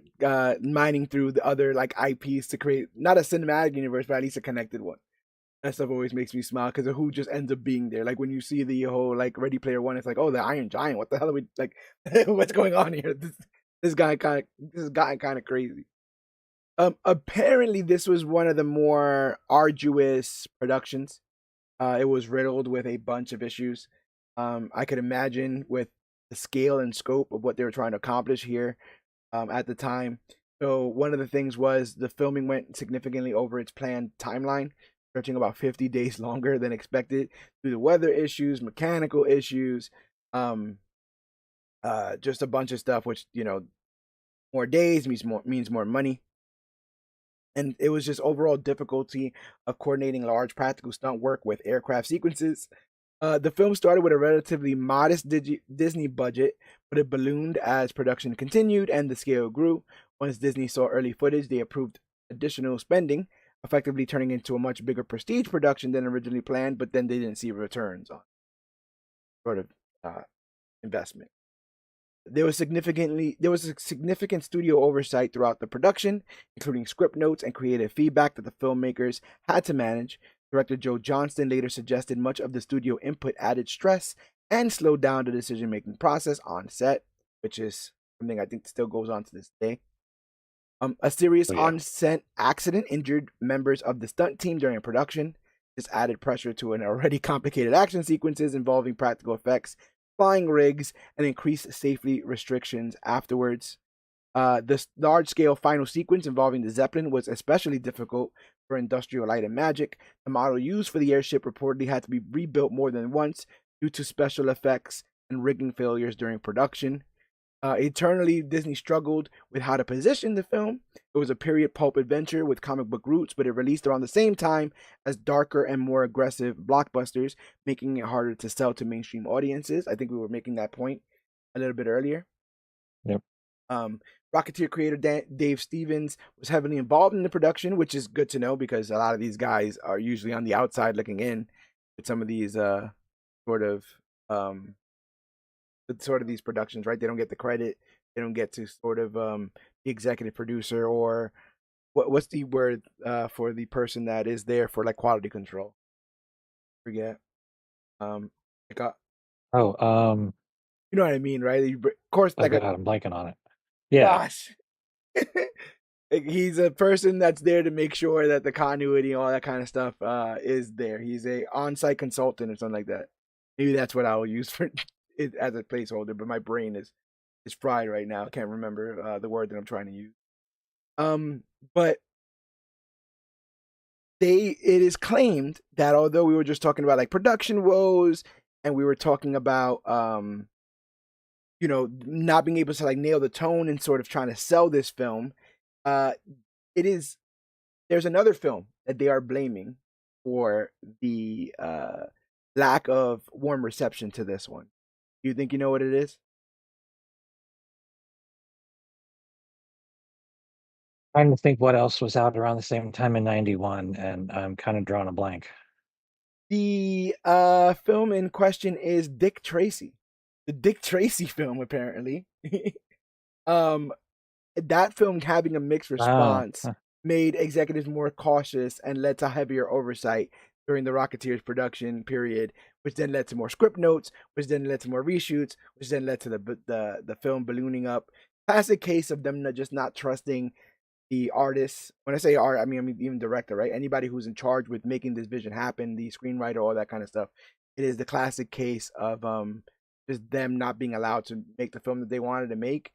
mining through the other like IPs to create not a cinematic universe, but at least a connected one. That stuff always makes me smile because of who just ends up being there. Like when you see the whole like Ready Player One, it's like, oh, the Iron Giant. What the hell are we like? What's going on here? This guy kind of crazy. Apparently this was one of the more arduous productions. It was riddled with a bunch of issues. I could imagine with the scale and scope of what they were trying to accomplish here at the time. So one of the things was the filming went significantly over its planned timeline, stretching about 50 days longer than expected due to weather issues, mechanical issues, um, just a bunch of stuff. Which more days means more money, and it was just overall difficulty of coordinating large practical stunt work with aircraft sequences. The film started with a relatively modest Disney budget, but it ballooned as production continued and the scale grew. Once Disney saw early footage, they approved additional spending, effectively turning into a much bigger prestige production than originally planned, but then they didn't see returns on sort of uh, investment. There was a significant studio oversight throughout the production, including script notes and creative feedback that the filmmakers had to manage. Director Joe Johnston later suggested much of the studio input added stress and slowed down the decision-making process on set, which is something I think still goes on to this day. A serious So yeah. on-set accident injured members of the stunt team during production. This added pressure to an already complicated action sequences involving practical effects, flying rigs, and increased safety restrictions afterwards. This large scale final sequence involving the Zeppelin was especially difficult for Industrial Light and Magic. The model used for the airship reportedly had to be rebuilt more than once due to special effects and rigging failures during production. Eternally, Disney struggled with how to position the film. It was a period pulp adventure with comic book roots, but it released around the same time as darker and more aggressive blockbusters, making it harder to sell to mainstream audiences. I think we were making that point a little bit earlier. Yep. Um, Rocketeer creator Dave Stevens was heavily involved in the production, which is good to know because a lot of these guys are usually on the outside looking in with some of these sort of um, these productions, right? They don't get the credit. They don't get to sort of the executive producer or what's the word for the person that is there for like quality control? Forget. Um, like Oh, you know what I mean, right? Of course, oh like a God, I'm blanking on it. Yeah. gosh. Like, he's a person that's there to make sure that the continuity and all that kind of stuff is there. He's a on-site consultant or something like that. Maybe that's what I'll use for it as a placeholder. But my brain is fried right now. I can't remember the word that I'm trying to use. But it is claimed that although we were just talking about like production woes and we were talking about not being able to like nail the tone and sort of trying to sell this film, Uh, it is there's another film that they are blaming for the lack of warm reception to this one. Do you think you know what it is? Trying to think what else was out around the same time in 91, and I'm kind of drawing a blank. The film in question is Dick Tracy. The Dick Tracy film, apparently. um, that film having a mixed Oh, response made executives more cautious and led to heavier oversight during the Rocketeer's production period, which then led to more script notes, which then led to more reshoots, which then led to the film ballooning up. Classic case of them just not trusting the artists. When I say art, I mean even director, right? Anybody who's in charge with making this vision happen, the screenwriter, all that kind of stuff. It is the classic case of just them not being allowed to make the film that they wanted to make.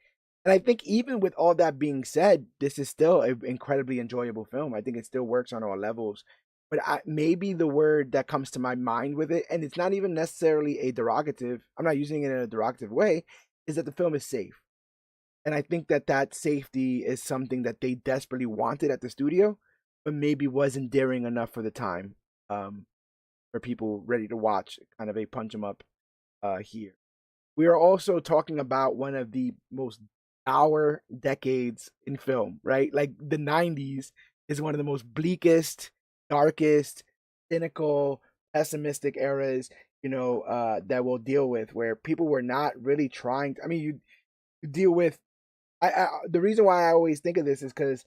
And I think even with all that being said, this is still an incredibly enjoyable film. I think it still works on all levels. But maybe the word that comes to my mind with it, and it's not even necessarily a derogative, I'm not using it in a derogative way, is that the film is safe. And I think that that safety is something that they desperately wanted at the studio, but maybe wasn't daring enough for the time, um, for people ready to watch kind of a punch 'em up here. We are also talking about one of the most dour decades in film, right? Like the 90s is one of the most bleakest, darkest, cynical, pessimistic eras, that we'll deal with, where people were not really trying to, I mean, you deal with the reason why I always think of this is because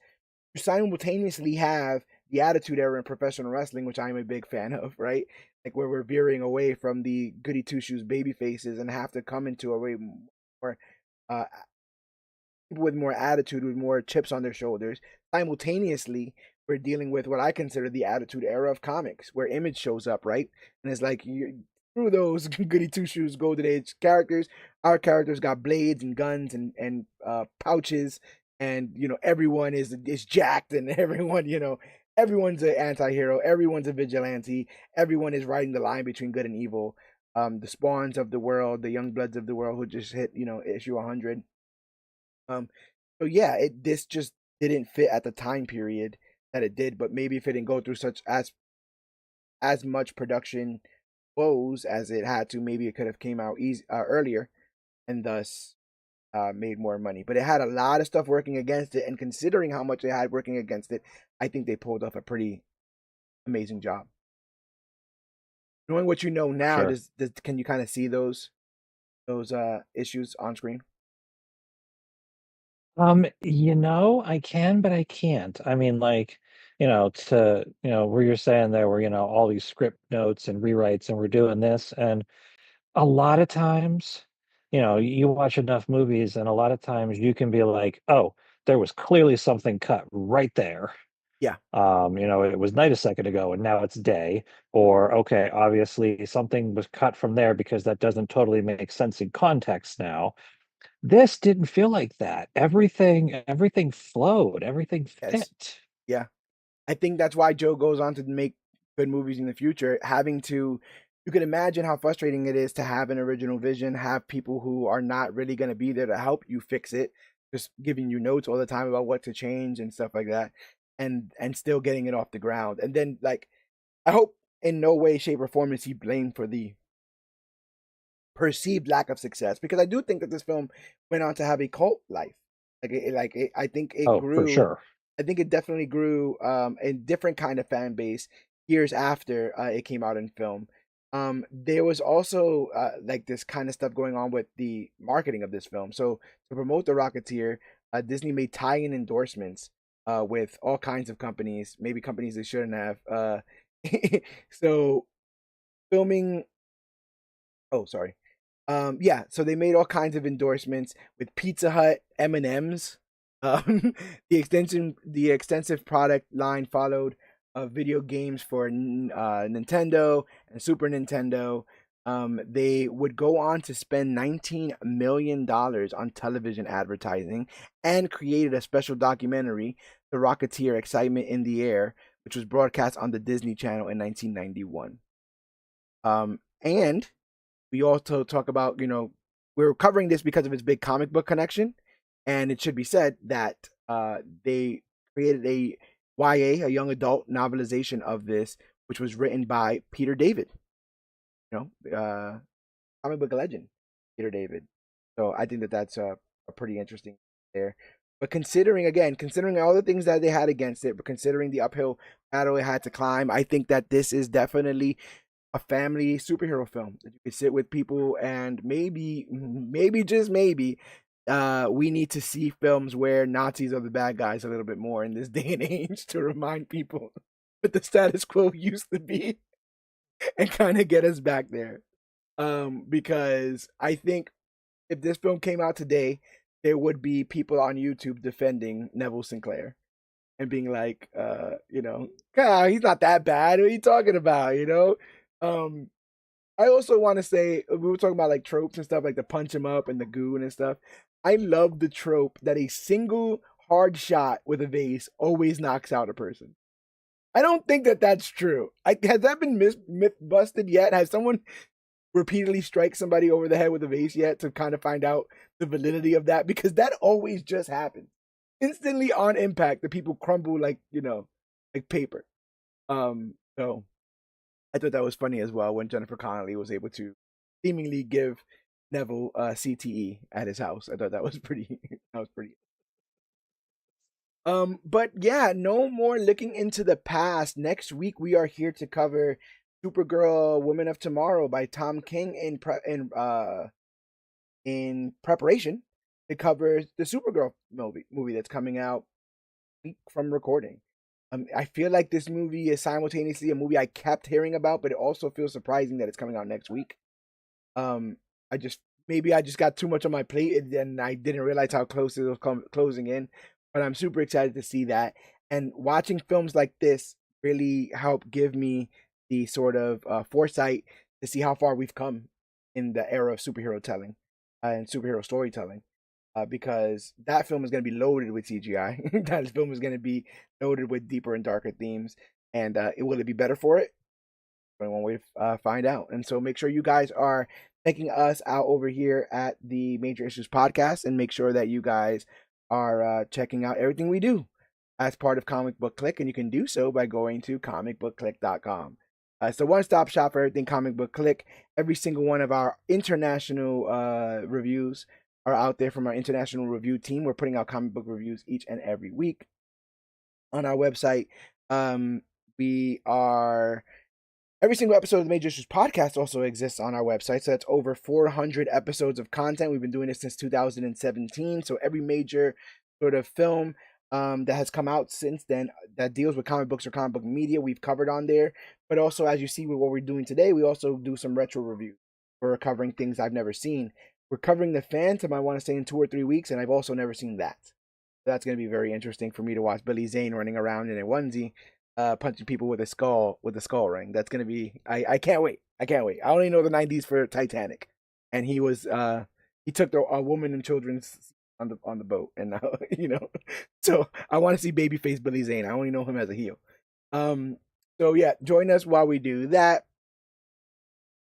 you simultaneously have the Attitude Era in professional wrestling, which I'm a big fan of, right? Like where we're veering away from the goody two shoes baby faces and have to come into a way more uh, people with more attitude, with more chips on their shoulders. Simultaneously, we're dealing with what I consider the Attitude Era of comics, where Image shows up, right? And it's like through those goody two shoes golden age characters, our characters got blades and guns and pouches, and everyone is jacked, and everyone everyone's an anti-hero, everyone's a vigilante, everyone is riding the line between good and evil. The spawns of the world, the young bloods of the world who just hit issue 100. um, so yeah, this just didn't fit at the time period that it did, but maybe if it didn't go through such as much production woes as it had to, maybe it could have came out earlier and thus made more money. But it had a lot of stuff working against it, and considering how much it had working against it, I think they pulled off a pretty amazing job. Knowing what you know now, sure. does can you kind of see those issues on screen? I can, but I can't. I mean, like, where you're saying there were, all these script notes and rewrites, and we're doing this. And a lot of times, you watch enough movies, and a lot of times you can be like, oh, there was clearly something cut right there. Yeah. It was night a second ago and now it's day. Or, okay, obviously something was cut from there because that doesn't totally make sense in context now. This didn't feel like that. Everything flowed, everything Yes. fit. Yeah. I think that's why Joe goes on to make good movies in the future. You can imagine how frustrating it is to have an original vision, have people who are not really going to be there to help you fix it, just giving you notes all the time about what to change and stuff like that, and still getting it off the ground. And then, like, I hope in no way, shape, or form is he blamed for the perceived lack of success, because I do think that this film went on to have a cult life. I think it Oh, for grew. sure. I think it definitely grew a different kind of fan base years after it came out in film. There was also like this kind of stuff going on with the marketing of this film. So to promote the Rocketeer, Disney made tie-in endorsements with all kinds of companies, maybe companies they shouldn't have. So filming. Oh, sorry. Yeah, so they made all kinds of endorsements with Pizza Hut, M&Ms. The extensive product line followed video games for Nintendo and Super Nintendo. They would go on to spend $19 million on television advertising and created a special documentary, The Rocketeer: Excitement in the Air, which was broadcast on the Disney Channel in 1991. And we also talk about, we're covering this because of its big comic book connection. And it should be said that They created a YA, a young adult novelization of this, which was written by Peter David. Comic book legend, Peter David. So I think that that's a pretty interesting there. But considering all the things that they had against it, but considering the uphill battle it had to climb, I think that this is definitely a family superhero film that you could sit with people, and maybe just maybe, we need to see films where Nazis are the bad guys a little bit more in this day and age to remind people what the status quo used to be and kind of get us back there. Because I think if this film came out today, there would be people on YouTube defending Neville Sinclair and being like, God, he's not that bad. What are you talking about? Um, I also want to say we were talking about like tropes and stuff, like the punch him up and the goon and stuff. I love the trope that a single hard shot with a vase always knocks out a person. I don't think that that's true. Has that been myth busted yet? Has someone repeatedly strike somebody over the head with a vase yet to kind of find out the validity of that? Because that always just happens. Instantly on impact, the people crumble like, like paper. So I thought that was funny as well when Jennifer Connelly was able to seemingly give Neville CTE at his house. I thought that was pretty that was pretty. But yeah, no more looking into the past. Next week we are here to cover Supergirl Woman of Tomorrow by Tom King in preparation to cover the Supergirl movie that's coming out week from recording. I feel like this movie is simultaneously a movie I kept hearing about, but it also feels surprising that it's coming out next week. Um, I just maybe I just got too much on my plate and I didn't realize how close it was closing in. But I'm super excited to see that. And watching films like this really help give me the sort of foresight to see how far we've come in the era of superhero telling and superhero storytelling. Because that film is going to be loaded with CGI. That film is going to be loaded with deeper and darker themes. And will it be better for it? Only one way to find out. And so make sure you guys are checking us out over here at the Major Issues Podcast, and make sure that you guys are checking out everything we do as part of Comic Book Click. And you can do so by going to comicbookclick.com. It's the one-stop shop for everything Comic Book Click. Every single one of our international reviews are out there from our international review team. We're putting out comic book reviews each and every week on our website. We are Every single episode of the Major Issues Podcast also exists on our website. So that's over 400 episodes of content. We've been doing this since 2017. So every major sort of film that has come out since then that deals with comic books or comic book media, we've covered on there. But also, as you see with what we're doing today, we also do some retro reviews. We're covering things I've never seen. We're covering The Phantom, I want to say, in 2 or 3 weeks, and I've also never seen that. So that's going to be very interesting for me to watch Billy Zane running around in a onesie, punching people with a skull ring. That's gonna be. I can't wait. I can't wait. I only know the '90s for Titanic, and he took a woman and children's on the boat, and so I want to see babyface Billy Zane. I only know him as a heel. So yeah, join us while we do that.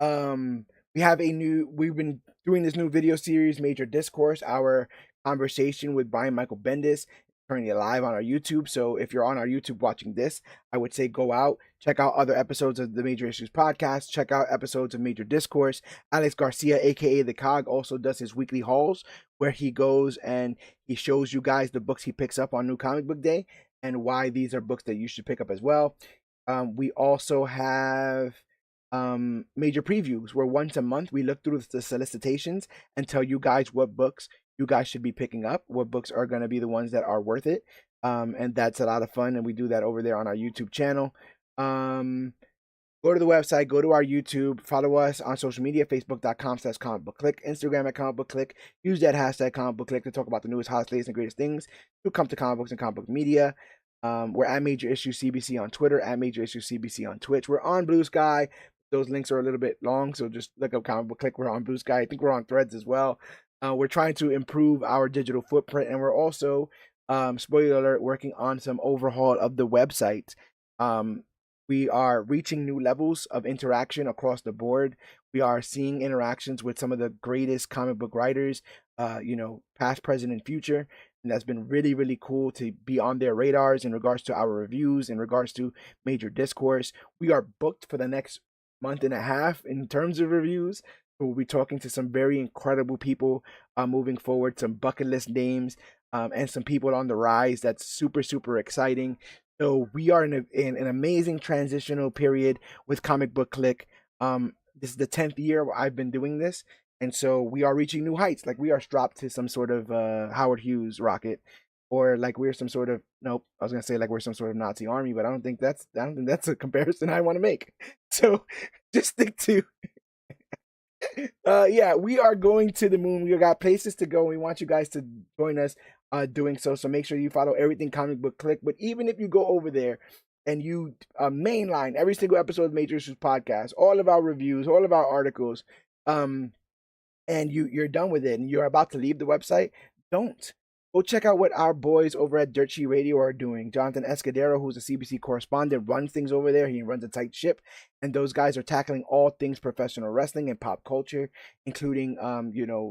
We've been doing this new video series, Major Discourse, our conversation with Brian Michael Bendis, currently live on our YouTube. So if you're on our YouTube watching this, I would say go out, check out other episodes of the Major Issues Podcast, check out episodes of Major Discourse. Alex Garcia, aka The Cog, also does his weekly hauls where he goes and he shows you guys the books he picks up on New Comic Book Day and why these are books that you should pick up as well. We also have major previews where once a month we look through the solicitations and tell you guys what books you guys should be picking up, what books are going to be the ones that are worth it. And that's a lot of fun, and we do that over there on our YouTube channel. Go to the website, go to our YouTube, follow us on social media, facebook.com/comicbookclick, Instagram at comicbookclick. Use that hashtag comicbookclick to talk about the newest, hottest, latest, and greatest things to come to comic books and comic book media. We're at Major Issue CBC on Twitter, at Major Issue CBC on Twitch. We're on Blue Sky. Those links are a little bit long, so just look up Comic Book Click. We're on Blue Sky. I think we're on Threads as well. We're trying to improve our digital footprint, and we're also, spoiler alert, working on some overhaul of the website. We are reaching new levels of interaction across the board. We are seeing interactions with some of the greatest comic book writers, past, present, and future. And that's been really, really cool to be on their radars in regards to our reviews, in regards to major discourse. We are booked for the next month and a half in terms of reviews. We'll be talking to some very incredible people moving forward, some bucket list names, and some people on the rise. That's super, super exciting. So we are in an amazing transitional period with Comic Book Click. This is the 10th year I've been doing this. And so we are reaching new heights. Like we are strapped to some sort of Howard Hughes rocket, or like we're some sort of nope. I was gonna say like we're some sort of Nazi army, but I don't think that's a comparison I want to make. So just stick to yeah, we are going to the moon. We got places to go. We want you guys to join us doing so. So make sure you follow everything Comic Book Click. But even if you go over there and you mainline every single episode of Major Issues Podcast, all of our reviews, all of our articles, and you're done with it and you're about to leave the website, don't. Go check out what our boys over at Dirt Sheet Radio are doing. Jonathan Escudero, who's a CBC correspondent, runs things over there. He runs a tight ship, and those guys are tackling all things professional wrestling and pop culture, including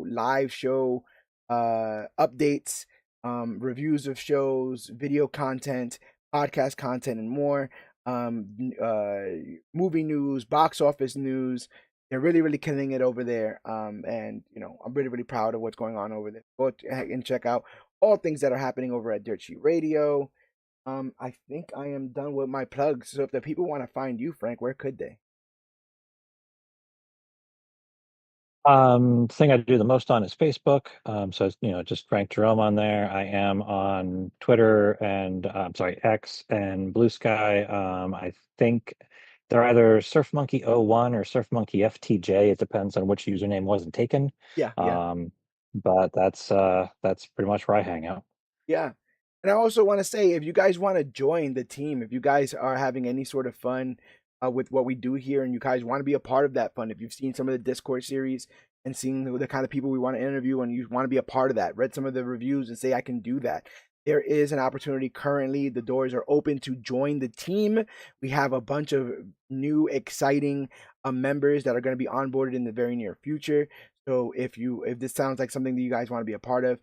live show updates, reviews of shows, video content, podcast content, and more. Movie news, box office news. They're really, really killing it over there. And I'm really, really proud of what's going on over there. Go and check out all things that are happening over at Dirt Sheet Radio. I think I am done with my plugs. So if the people want to find you, Frank, where could they? Thing I do the most on is Facebook. So it's, just Frank Jerome on there. I am on Twitter and I'm sorry, X and Blue Sky. I think they're either SurfMonkey01 or SurfMonkey FTJ. It depends on which username wasn't taken. Yeah, yeah. But that's pretty much where I hang out. Yeah. And I also want to say, if you guys want to join the team, if you guys are having any sort of fun with what we do here and you guys want to be a part of that fun, if you've seen some of the Discord series and seen the kind of people we want to interview and you want to be a part of that, read some of the reviews and say, I can do that. There is an opportunity currently. The doors are open to join the team. We have a bunch of new, exciting members that are going to be onboarded in the very near future. So if this sounds like something that you guys want to be a part of,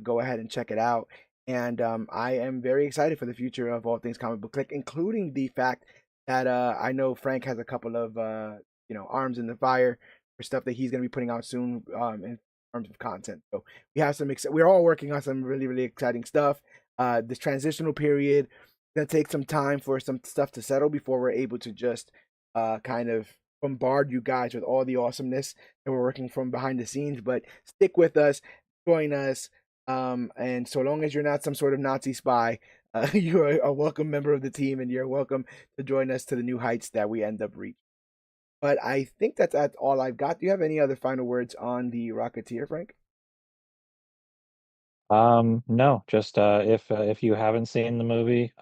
go ahead and check it out. And I am very excited for the future of all things Comic Book Click, including the fact that I know Frank has a couple of arms in the fire for stuff that he's going to be putting out soon in terms of content. So we have we're all working on some really, really exciting stuff. This transitional period is going to take some time for some stuff to settle before we're able to just kind of bombard you guys with all the awesomeness that we're working from behind the scenes. But stick with us, join us. And so long as you're not some sort of Nazi spy, you're a welcome member of the team and you're welcome to join us to the new heights that we end up reaching. But I think that's all I've got. Do you have any other final words on the Rocketeer, Frank? No, just if you haven't seen the movie,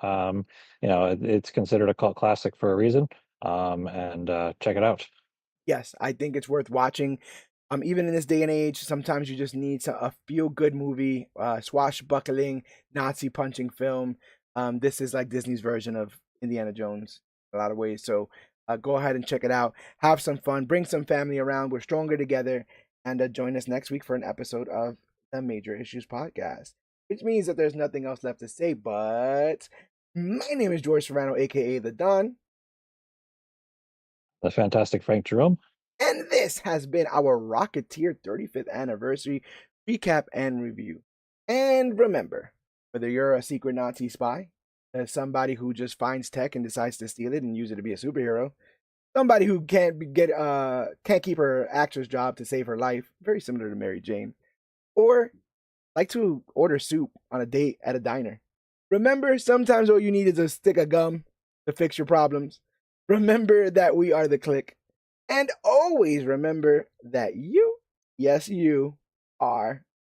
it's considered a cult classic for a reason. And check it out. Yes, I think it's worth watching. Even in this day and age, sometimes you just need a feel-good movie, swashbuckling, Nazi punching film. This is like Disney's version of Indiana Jones in a lot of ways. So go ahead and check it out. Have some fun. Bring some family around. We're stronger together. And join us next week for an episode of the Major Issues Podcast. Which means that there's nothing else left to say, but my name is George Serrano, a.k.a. The Don. The fantastic Frank Jerome. And this has been our Rocketeer 35th anniversary recap and review. And remember, whether you're a secret Nazi spy, somebody who just finds tech and decides to steal it and use it to be a superhero, somebody who can't keep her actress job to save her life, very similar to Mary Jane, or like to order soup on a date at a diner. Remember, sometimes all you need is a stick of gum to fix your problems. Remember that we are the Click. And always remember that you, yes, you, are